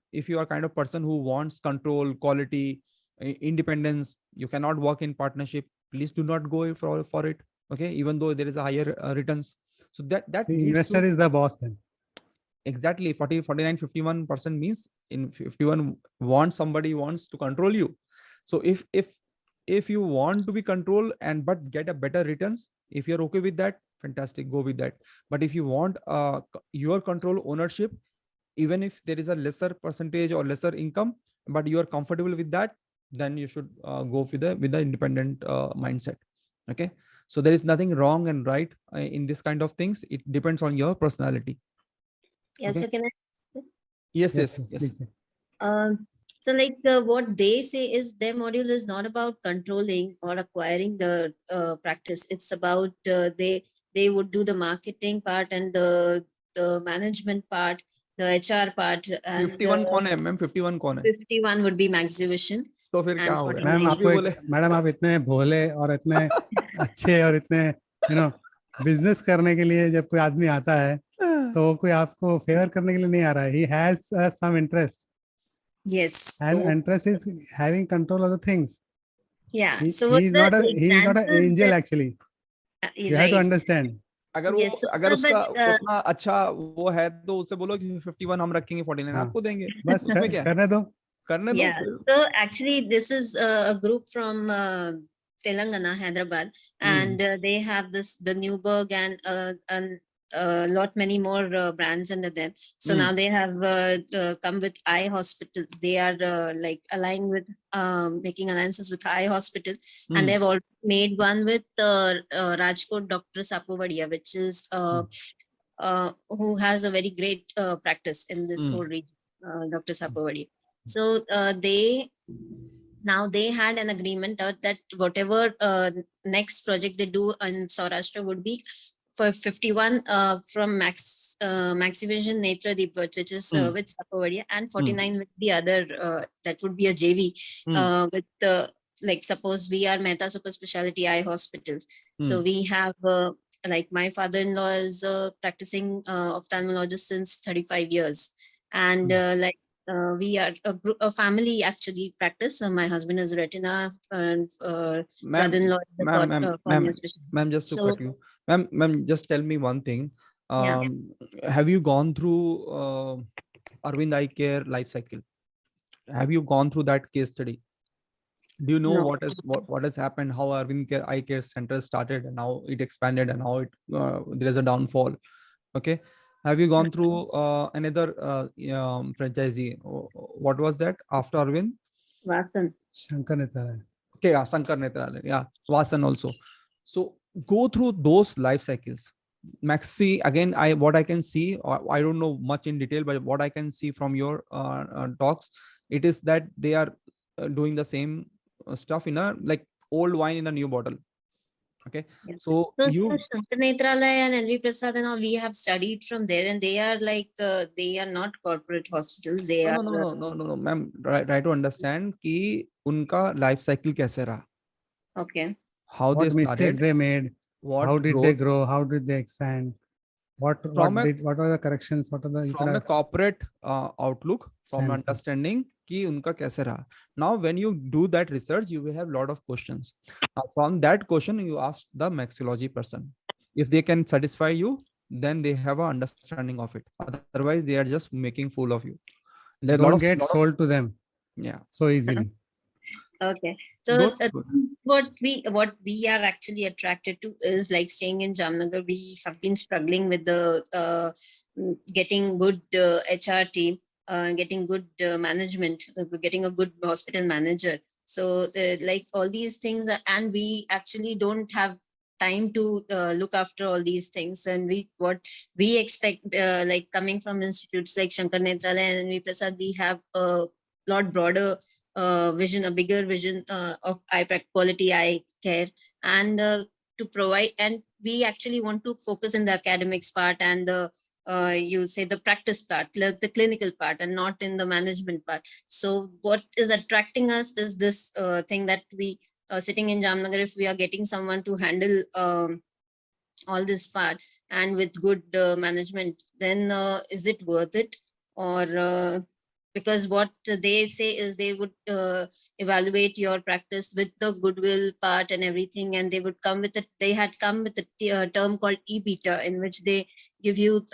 kind of person who wants control, quality, independence, you cannot work in partnership, please do not go for it. Okay, even though there is a higher returns. So that See, leads investor to is the boss then. exactly 40, 49, 51% means in 51 somebody wants to control you. So if you want to be controlled and but get a better returns, if you're okay with that, fantastic, go with that. But if you want your control, ownership, even if there is a lesser percentage or lesser income, but you are comfortable with that, then you should go with the independent mindset. Okay, so there is nothing wrong and right in this kind of things. It depends on your personality. Yes, Okay. so can I? Yes. Please say. So like what they say is their module is not about controlling or acquiring the practice. It's about they would do the marketing part and the management part, the HR part, and 51 कौन है ma'am? 51 कौन है? 51 would be Max Division. तो फिर क्या And हो गया? 49 ma'am कुछ भी आपको बोले। मैडम आप इतने भोले और इतने अच्छे और इतने बिजनेस करने के लिए जब कोई आदमी आता है तो वो कोई आपको फेवर करने के लिए नहीं आ रहा है. He has some interest. Yes. And interest is having control of the things. Yeah. He So is not an example angel that- actually. You have to understand. अगर Yes, वो अगर but, उसका उतना अच्छा वो है तो उससे बोलो कि 51 हम रखेंगे, 49 हाँ. आपको देंगे. बस उसमें क्या है? करने दो. करने दो. Yeah. So actually, this is a group from Telangana, Hyderabad, and they have the Newburgh and a lot many more brands under them. So now they have come with eye hospitals. They are like aligned with making alliances with eye hospital, and they've already made one with Rajkot Dr. Sapovadia, which is who has a very great practice in this whole region, Dr. Sapovadia. So they had an agreement that whatever next project they do in Saurashtra would be for 51 from Maxivision Netra Deepat, which is with Sapovadia, and 49 with the other, that would be a JV with like suppose we are Mehta Super Speciality Eye Hospitals. So we have like my father-in-law is practicing ophthalmologist since 35 years, and like we are a family actually practice. So my husband is retina and brother-in-law is the cornea specialist. Ma'am, just to cut you. Ma'am, just tell me one thing. Yeah. Have you gone through Arvind Eye Care life cycle? Have you gone through that case study? Do you know what has happened? How Arvind Eye Care Center started and how it expanded and how it there is a downfall? Okay. Have you gone through another franchisee? What was that after Arvind? Vasan. Shankar Netralaya. Okay, yeah, Shankar Netralaya. Yeah, Vasan also. So go through those life cycles. Maxi, again, what I can see, I don't know much in detail, but what I can see from your talks, it is that they are doing the same stuff in a like old wine in a new bottle. Okay, yeah. So you Shankar Netralaya and NV Prasad and all, we have studied from there, and they are like they are not corporate hospitals. They are no, ma'am. Try to understand कि उनका life cycle कैसे रहा. Okay. How What they mistakes started, they made? How did they grow? How did they expand? What were the corrections? What are the from a corporate outlook, from Standpoint. understanding कि उनका कैसे रहा. Now, when you do that research, you will have a lot of questions. From that question, you ask the maxillology person. If they can satisfy you, then they have an understanding of it. Otherwise, they are just making fool of you. There Don't get sold to them. Yeah. So easily. Okay. So what we are actually attracted to is like staying in Jamnagar. We have been struggling with the getting good HR team, getting good management, getting a good hospital manager. So like all these things, and we actually don't have time to look after all these things. And what we expect, like coming from institutes like Shankar Netralaya and NV Prasad, we have a lot broader vision, a bigger vision of quality eye care, and to provide, and we actually want to focus in the academics part and the you say the practice part, the clinical part, and not in the management part. So what is attracting us is this thing that we sitting in Jamnagar, if we are getting someone to handle all this part and with good management, then is it worth it? or because what they say is they would evaluate your practice with the goodwill part and everything, and they would come with it. They had come with a term called EBITDA, in which they give you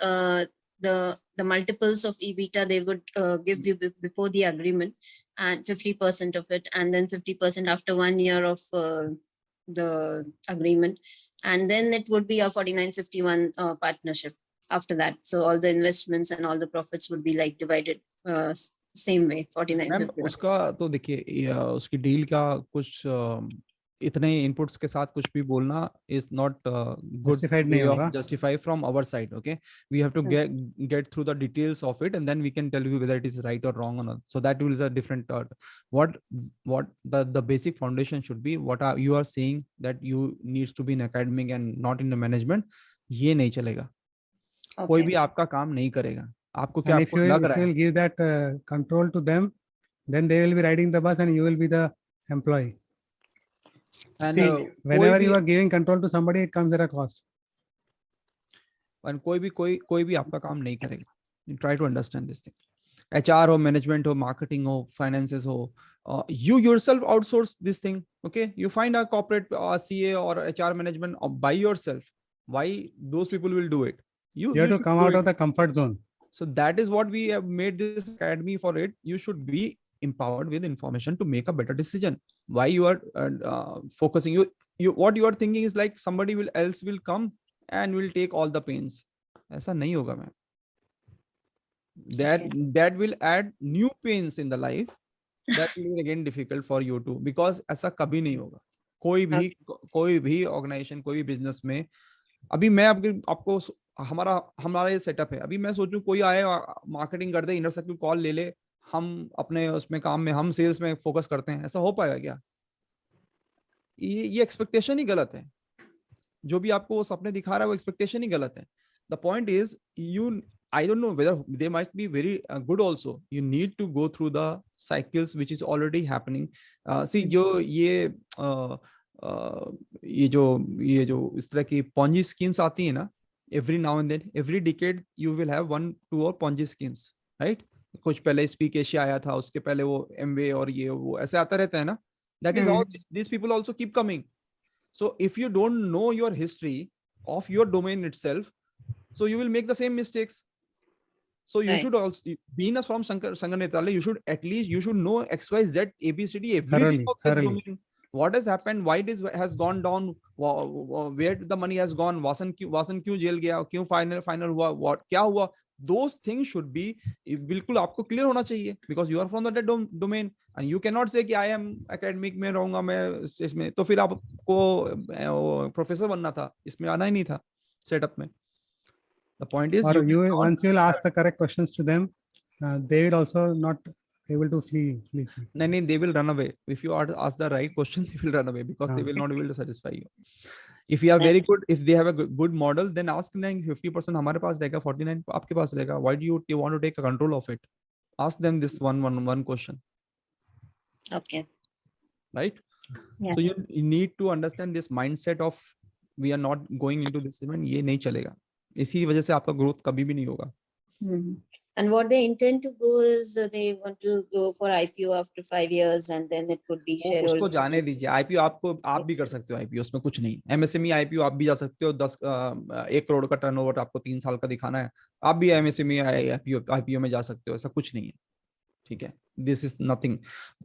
the multiples of EBITDA they would give you before the agreement, and 50% of it, and then 50% after 1 year of the agreement, and then it would be a 49-51 partnership after that. So all the investments and all the profits would be like divided same way, 49-51. उसका तो देखिए उसकी deal का कुछ इतने inputs के साथ कुछ भी बोलना is not good way of justify from our side. Okay, we have to get through the details of it, and then we can tell you whether it is right or wrong or not. So that is a different what the basic foundation should be. What are you are saying that you needs to be in academic and not in the management, ये नहीं चलेगा. कोई भी आपका काम नहीं करेगा. आपको क्या आपको लग रहा है? If you will give that control to them, then they will be riding the bus and you will be the employee. And see, whenever you are giving control to somebody, it comes at a cost. And कोई भी आपका काम नहीं करेगा. You try to understand this thing. HR हो, management हो, marketing हो, finances हो, you yourself outsource this thing. Okay, you find a corporate CA or HR management by yourself. Why those people will do it? You have to come out of the comfort zone. So that is what we have made this academy for it. You should be empowered with information to make a better decision. Why you are focusing, you what you are thinking is like somebody else will come and will take all the pains. ऐसा नहीं होगा ma'am. That will add new pains in the life. That will be again difficult for you too, because ऐसा कभी नहीं होगा. कोई भी organization, कोई भी business में, अभी मैं आपको हमारा ये सेटअप है. अभी मैं सोचूं कोई आए मार्केटिंग कर दे, इनर सर्कल कॉल ले ले, हम अपने उसमें काम में हम सेल्स में फोकस करते हैं, ऐसा हो पाएगा क्या? ये एक्सपेक्टेशन ही गलत है. जो भी आपको वो सपने दिखा रहा है वो एक्सपेक्टेशन ही गलत है. The point is I don't know whether they might be very good also. You need to go through the cycles which is already happening. See, ये जो इस तरह की Ponzi schemes आती है ना, every now and then, every decade you will have 1-2 और Ponzi schemes, right? कुछ पहले स्पीक एशिया आया था, उसके पहले वो एमवे और ये वो ऐसे आता रहता है ना. That is all. These people also keep coming. So if you don't know your history of your domain itself, so you will make the same mistakes. So you should also, being as from Sanganetale, you should at least know XYZ ABCD everything of that domain. What has happened? Why this has gone down? Where the money has gone? Vasan क्यों jail गया? क्यों final हुआ? What क्या हुआ? Those things should be बिल्कुल आपको clear होना चाहिए, because you are from that domain and you cannot say कि I am academic में रहूंगा मैं इसमें, तो फिर आपको प्रोफेसर बनना था, इसमें आना ही नहीं था सेटअप में. The point is, once you will ask the correct questions to them, they will also not able to flee. No, they will run away. If you ask the right question, they will run away, because they will not be able to satisfy you. If you are very good, if they have a good model, then ask them 50% हमारे पास रहेगा, 49 आपके पास रहेगा. Why do you want to take a control of it? Ask them this one question. Okay. Right? Yeah. So you need to understand this mindset of we are not going into this event. ये नहीं चलेगा. इसी वजह से आपका growth कभी भी नहीं होगा. And what they intend to do is they want to go for IPO after 5 years, and then it could be shareholder. उसको जाने दीजिए. IPO आप भी कर सकते हो. IPO उसमें कुछ नहीं. MSME IPO आप भी जा सकते हो. 1 करोड़ का टर्नओवर आपको 3 साल का दिखाना है, आप भी MSME IPO में जा सकते हो. ऐसा कुछ नहीं है. ठीक है. This is nothing.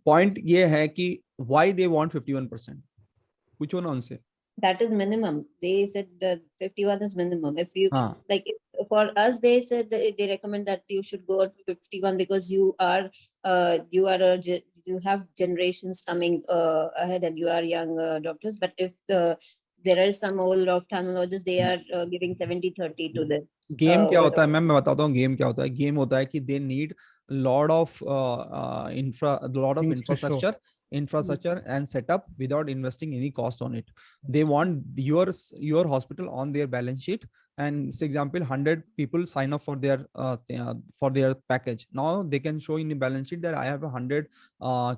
Point ये है कि why they want 51%. पूछो ना उनसे. That is minimum. They said that 51 is minimum. If you for us, they said that they recommend that you should go for 51 because you have generations coming ahead and you are young doctors. But if there are some old ophthalmologists, they are giving 70-30 to them. Game क्या होता है ma'am, मैं बताता हूँ. Game क्या होता है? Game होता है कि they need lot of infrastructure and setup without investing any cost on it. They want your hospital on their balance sheet, and for example 100 people sign up for their package. Now they can show in the balance sheet that I have 100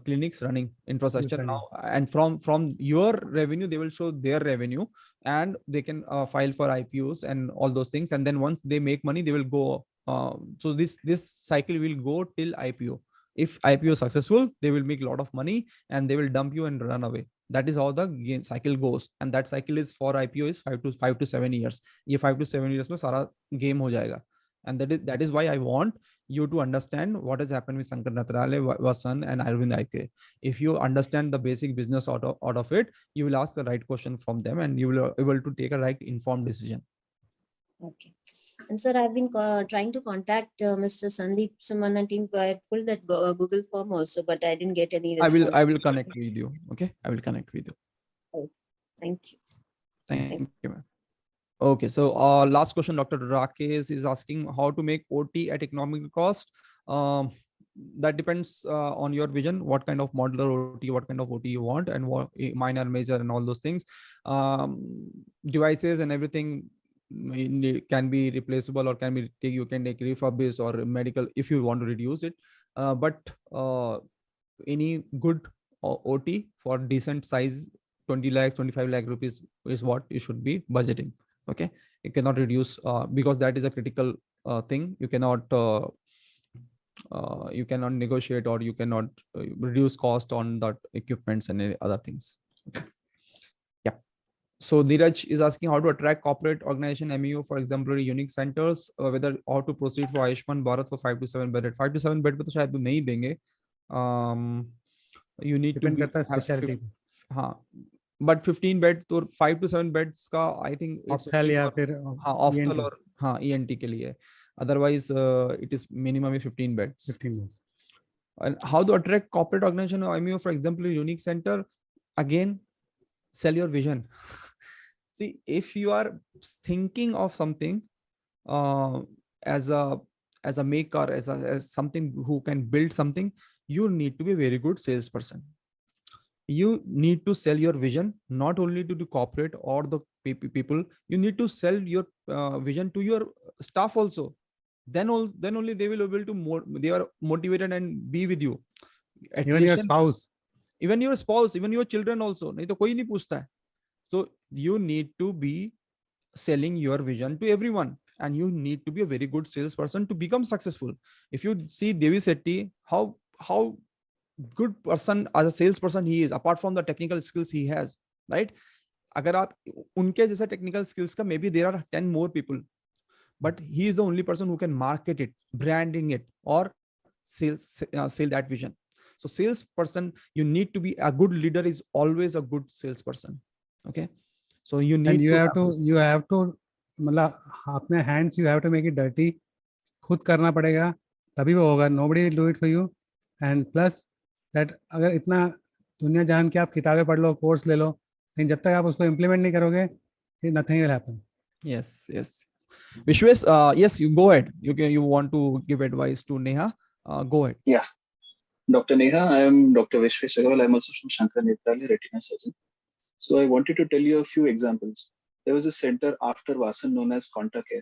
clinics running infrastructure now, and from your revenue they will show their revenue, and they can file for IPOs and all those things, and then once they make money they will go So this cycle will go till IPO. If IPO is successful, they will make a lot of money and they will dump you and run away. That is how the game cycle goes, and that cycle is for IPO is 5 to 7 years. ये 5 to 7 years में सारा game हो जाएगा. And that is why I want you to understand what has happened with Shankar Natrale, Vasan, and Arvind Aike. If you understand the basic business out of it, you will ask the right question from them, and you will be able to take a right informed decision. Okay. And sir, I've been trying to contact Mr. Sandeep Suman and team. I pulled that Google form also, but I didn't get any response. I will connect with you. Okay, I will connect with you. Okay. Thank you. Thank you, ma'am. Okay, so last question, Dr. Rakesh is asking how to make OT at economical cost. That depends on your vision, what kind of modular OT, what kind of OT you want, and what minor, major, and all those things. Devices and everything can be replaceable, or you can take refurbished or medical if you want to reduce it. But any good OT for decent size, 20 lakhs, 25 lakh rupees is what you should be budgeting. Okay, you cannot reduce because that is a critical thing. You cannot negotiate, or you cannot reduce cost on that equipments and other things. Okay. Yeah. So Neeraj is asking how to attract corporate organization MEO for exemplary unique centers, whether how to proceed for Ayushman Bharat for 5 to 7 bed. 5 to 7 bed पे तो शायद वो नहीं देंगे. You need Depend to करता है speciality. हाँ, but 15 bed तो 5 to 7 beds का I think it's Ophthal या फिर हाँ ophthal और हाँ ENT के लिए. Otherwise it is minimum 15 beds. 15 beds. And how to attract corporate organization or MEO for example unique center? Again, sell your vision. See, if you are thinking of something as a maker, as something who can build something, you need to be a very good salesperson. You need to sell your vision not only to the corporate or the people. You need to sell your vision to your staff also. Then only they will be able to they are motivated and be with you. Even your spouse, even your children also. नहीं तो कोई नहीं पूछता है. So you need to be selling your vision to everyone, and you need to be a very good salesperson to become successful. If you see Devi Sethi, how good person as a salesperson he is, apart from the technical skills he has, right? अगर आप उनके जैसा technical skills का, maybe there are 10 more people, but he is the only person who can market it, branding it, or sell that vision. So salesperson, you need to be a good leader is always a good salesperson. Okay, so you need and you have to मतलब अपने hands you have to make it dirty. खुद करना पड़ेगा तभी वो होगा. Nobody will do it for you. And plus that अगर इतना दुनिया जान के आप किताबें पढ़ लो, कोर्स ले लो, लेकिन जब तक आप उसको implement नहीं करोगे, nothing will happen. Yes. Vishwesh, yes, you go ahead. You want to give advice to Neha? Go ahead. Yeah. Dr. Neha, I am Dr. Vishwesh Agarwal. I am also from Shankar Netrale, retina surgeon. So I wanted to tell you a few examples. There was a center after Vasan known as Contact Care.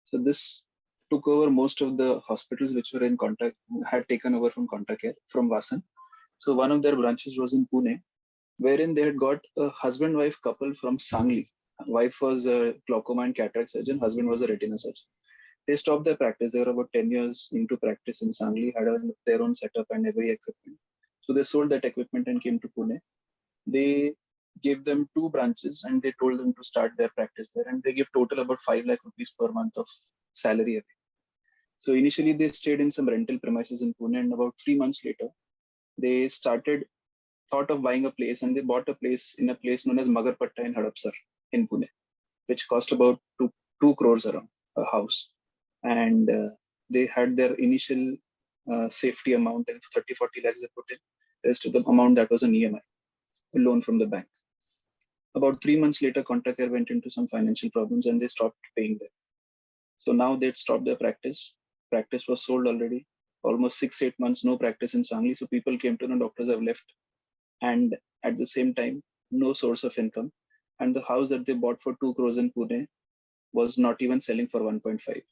So this took over most of the hospitals which were in contact, had taken over from Contact Care from Vasan. So one of their branches was in Pune, wherein they had got a husband-wife couple from Sangli. Wife was a glaucoma and cataract surgeon, husband was a retina surgeon. They stopped their practice. They were about 10 years into practice in Sangli, had their own setup and every equipment. So they sold that equipment and came to Pune. They gave them 2 branches and they told them to start their practice there. And they give total about 5 lakh rupees per month of salary. So initially they stayed in some rental premises in Pune, and about 3 months later, they thought of buying a place, and they bought a place in a place known as Magarpatta in Hadapsar in Pune, which cost about 2 crores around a house. And they had their initial safety amount and 30-40 lakhs they put in. The rest of the amount that was an EMI, a loan from the bank. About 3 months later, Contact Care went into some financial problems and they stopped paying them. So now they'd stopped their practice. Practice was sold already. Almost 6-8 months, no practice in Sangli. So people came to know doctors have left. And at the same time, no source of income. And the house that they bought for 2 crores in Pune was not even selling for 1.5.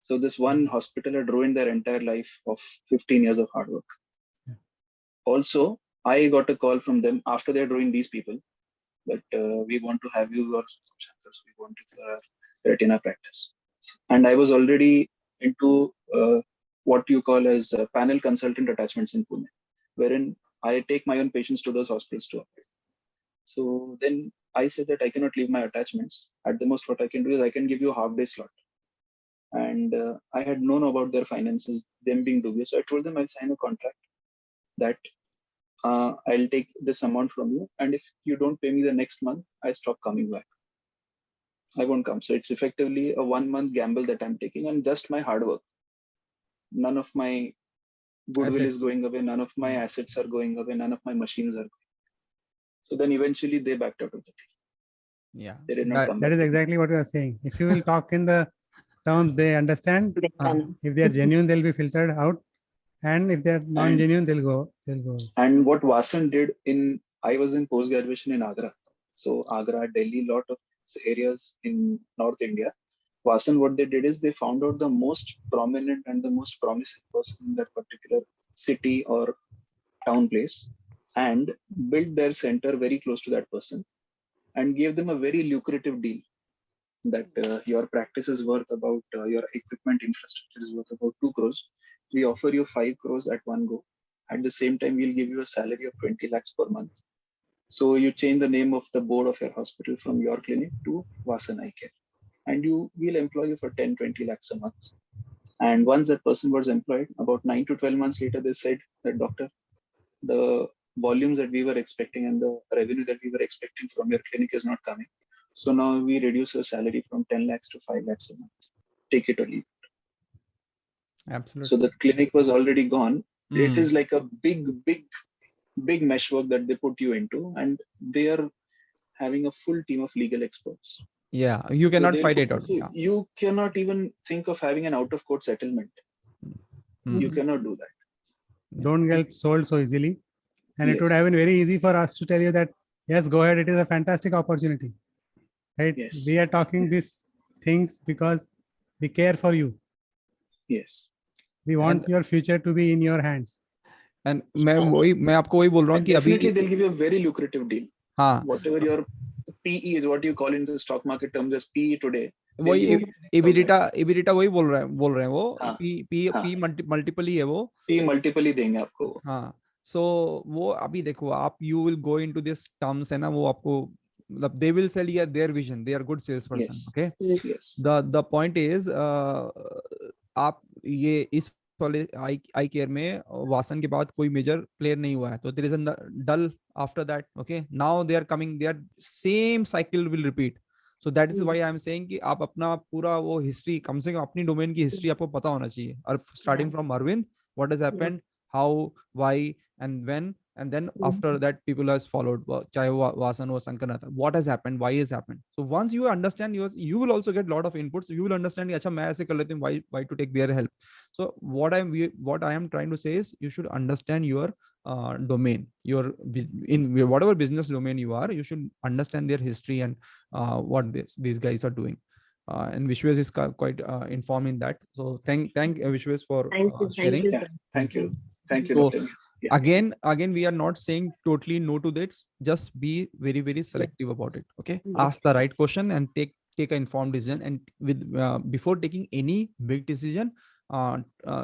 So this one hospital had ruined their entire life of 15 years of hard work. Yeah. Also, I got a call from them after they had ruined these people, but we want to have you or we want to retina practice. And I was already into what you call as panel consultant attachments in Pune, wherein I take my own patients to those hospitals to operate. So then I said that I cannot leave my attachments. At the most, what I can do is I can give you a half-day slot. And I had known about their finances, them being dubious. So I told them I'll sign a contract that I'll take this amount from you. And if you don't pay me the next month, I stop coming back. I won't come. So it's effectively a 1 month gamble that I'm taking, and just my hard work. None of my goodwill is going away. None of my assets are going away. None of my machines are going. So then eventually they backed out of the deal. Yeah. They did not come That back. is exactly what you are saying. If you will talk in the terms they understand, if they are genuine, they'll be filtered out. And if they're non-genuine, they'll go. And what Vasan did I was in post-graduation in Agra. So Agra, Delhi, lot of areas in North India. Vasan, what they did is they found out the most prominent and the most promising person in that particular city or town place and built their center very close to that person and gave them a very lucrative deal that your practice is worth about, your equipment infrastructure is worth about 2 crores. We offer you 5 crores at one go. At the same time, we'll give you a salary of 20 lakhs per month. So you change the name of the board of your hospital from your clinic to Vasan Eye Care. And we'll employ you for 10, 20 lakhs a month. And once that person was employed, about 9 to 12 months later, they said that, doctor, the volumes that we were expecting and the revenue that we were expecting from your clinic is not coming. So now we reduce your salary from 10 lakhs to 5 lakhs a month. Take it or leave it. Absolutely. So the clinic was already gone. It is like a big meshwork that they put you into, and they are having a full team of legal experts. Yeah, you cannot fight it out. Yeah. You cannot even think of having an out-of-court settlement. You cannot do that. Don't get sold so easily. And it would have been very easy for us to tell you that, yes, go ahead. It is a fantastic opportunity. Right? Yes. We are talking these things because we care for you. Yes. We want your future to be in your hands. And मैं आपको वही बोल रहा हूँ कि अभी definitely they'll give you a very lucrative deal. हाँ. Whatever your PE is, what you call in the stock market terms as PE today. वही EBITDA वही बोल रहे हैं वो P multiple ही है वो. P multiple ही देंगे आपको. हाँ. So वो अभी देखो आप you will go into this terms है ना वो आपको they will sell you their vision. They are good salesperson. Yes. Okay. Yes. The point is आप ये इस वाले आई केयर में वासन के बाद कोई मेजर प्लेयर नहीं हुआ है तो there is a dull after that. Okay, now they are coming, they are same cycle will repeat. So that is why I am saying कि आप अपना पूरा वो हिस्ट्री, कम से कम अपनी डोमेन की हिस्ट्री आपको पता होना चाहिए. और starting from Arvind, what has happened, how, why and when, and then after that people has followed, chahe Vasan or Sankarnath, what has happened, why has happened. So once you understand, you will also get lot of inputs. You will understand acha main aise kar leta hu, why to take their help. So what I am trying to say is you should understand your domain, your in whatever business domain you are, you should understand their history and what these guys are doing. And Vishwas is quite informed in that. So thank Vishwas for sharing. Thank you. So, yeah. Again we are not saying totally no to this, just be very, very selective about it. Okay, ask the right question and take an informed decision. And with before taking any big decision,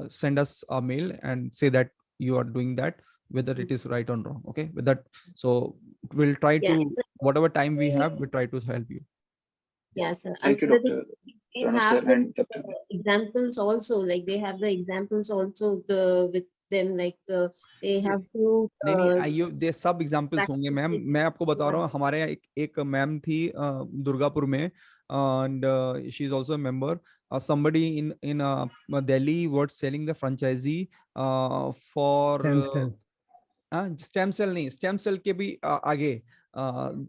send us a mail and say that you are doing that, whether it is right or wrong. Okay, with that, so we'll try to, whatever time we have, we try to help you. Yes, sir. Thank you, Dr. They have the examples also, like they have the examples also with them, like they have to नहीं ये सब examples होंगे ma'am. मैं आपको बता रहा हूँ, हमारे एक मैम थी दुर्गापुर में, and she is also a member. Somebody in Delhi was selling the franchisee for stem cell नहीं, stem cell के भी आगे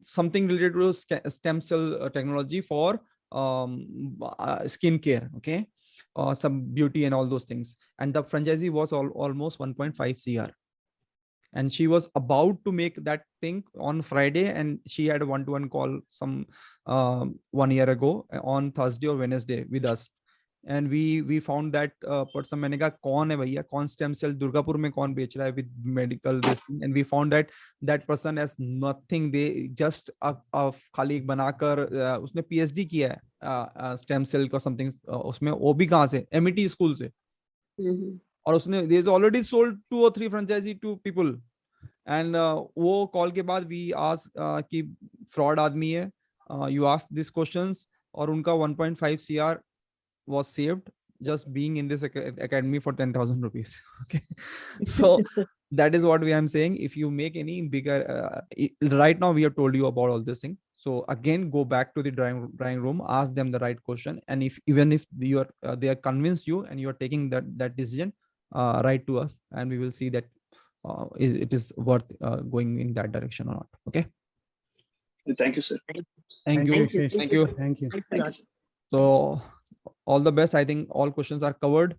something related to stem cell technology for skin care. Okay, some beauty and all those things, and the franchisee was almost 1.5 CR, and she was about to make that thing on Friday, and she had a one-to-one call some 1 year ago on Thursday or Wednesday with us, and we found that person. मैंने कहा कौन है भैया, कौन stem cell Durgapur में कौन बेच रहा है with medical this thing, and we found that person has nothing. They just खाली बनाकर उसने PhD किया है स्टेम सेल का समथिंग उसमें, वो भी कहाँ से, एमिटी स्कूल से, और उसने they is already sold 2 or 3 franchisee to people, and वो कॉल के बाद वी आस्क कि फ्रॉड आदमी है, यू आस्क दिस क्वेश्चंस, और उनका 1.5 CR was saved just being in this academy for 10,000 rupees. Okay, so that is what we am saying. If you make any bigger right now we have told you about all this thing, so again go back to the drawing room, ask them the right question, and if even if you are they are convinced you and you are taking that decision, write to us and we will see that it is worth going in that direction or not. Okay, Thank you, sir. thank you. Vishesh. Thank you. Thank you. Thank you, sir. So all the best. I think all questions are covered.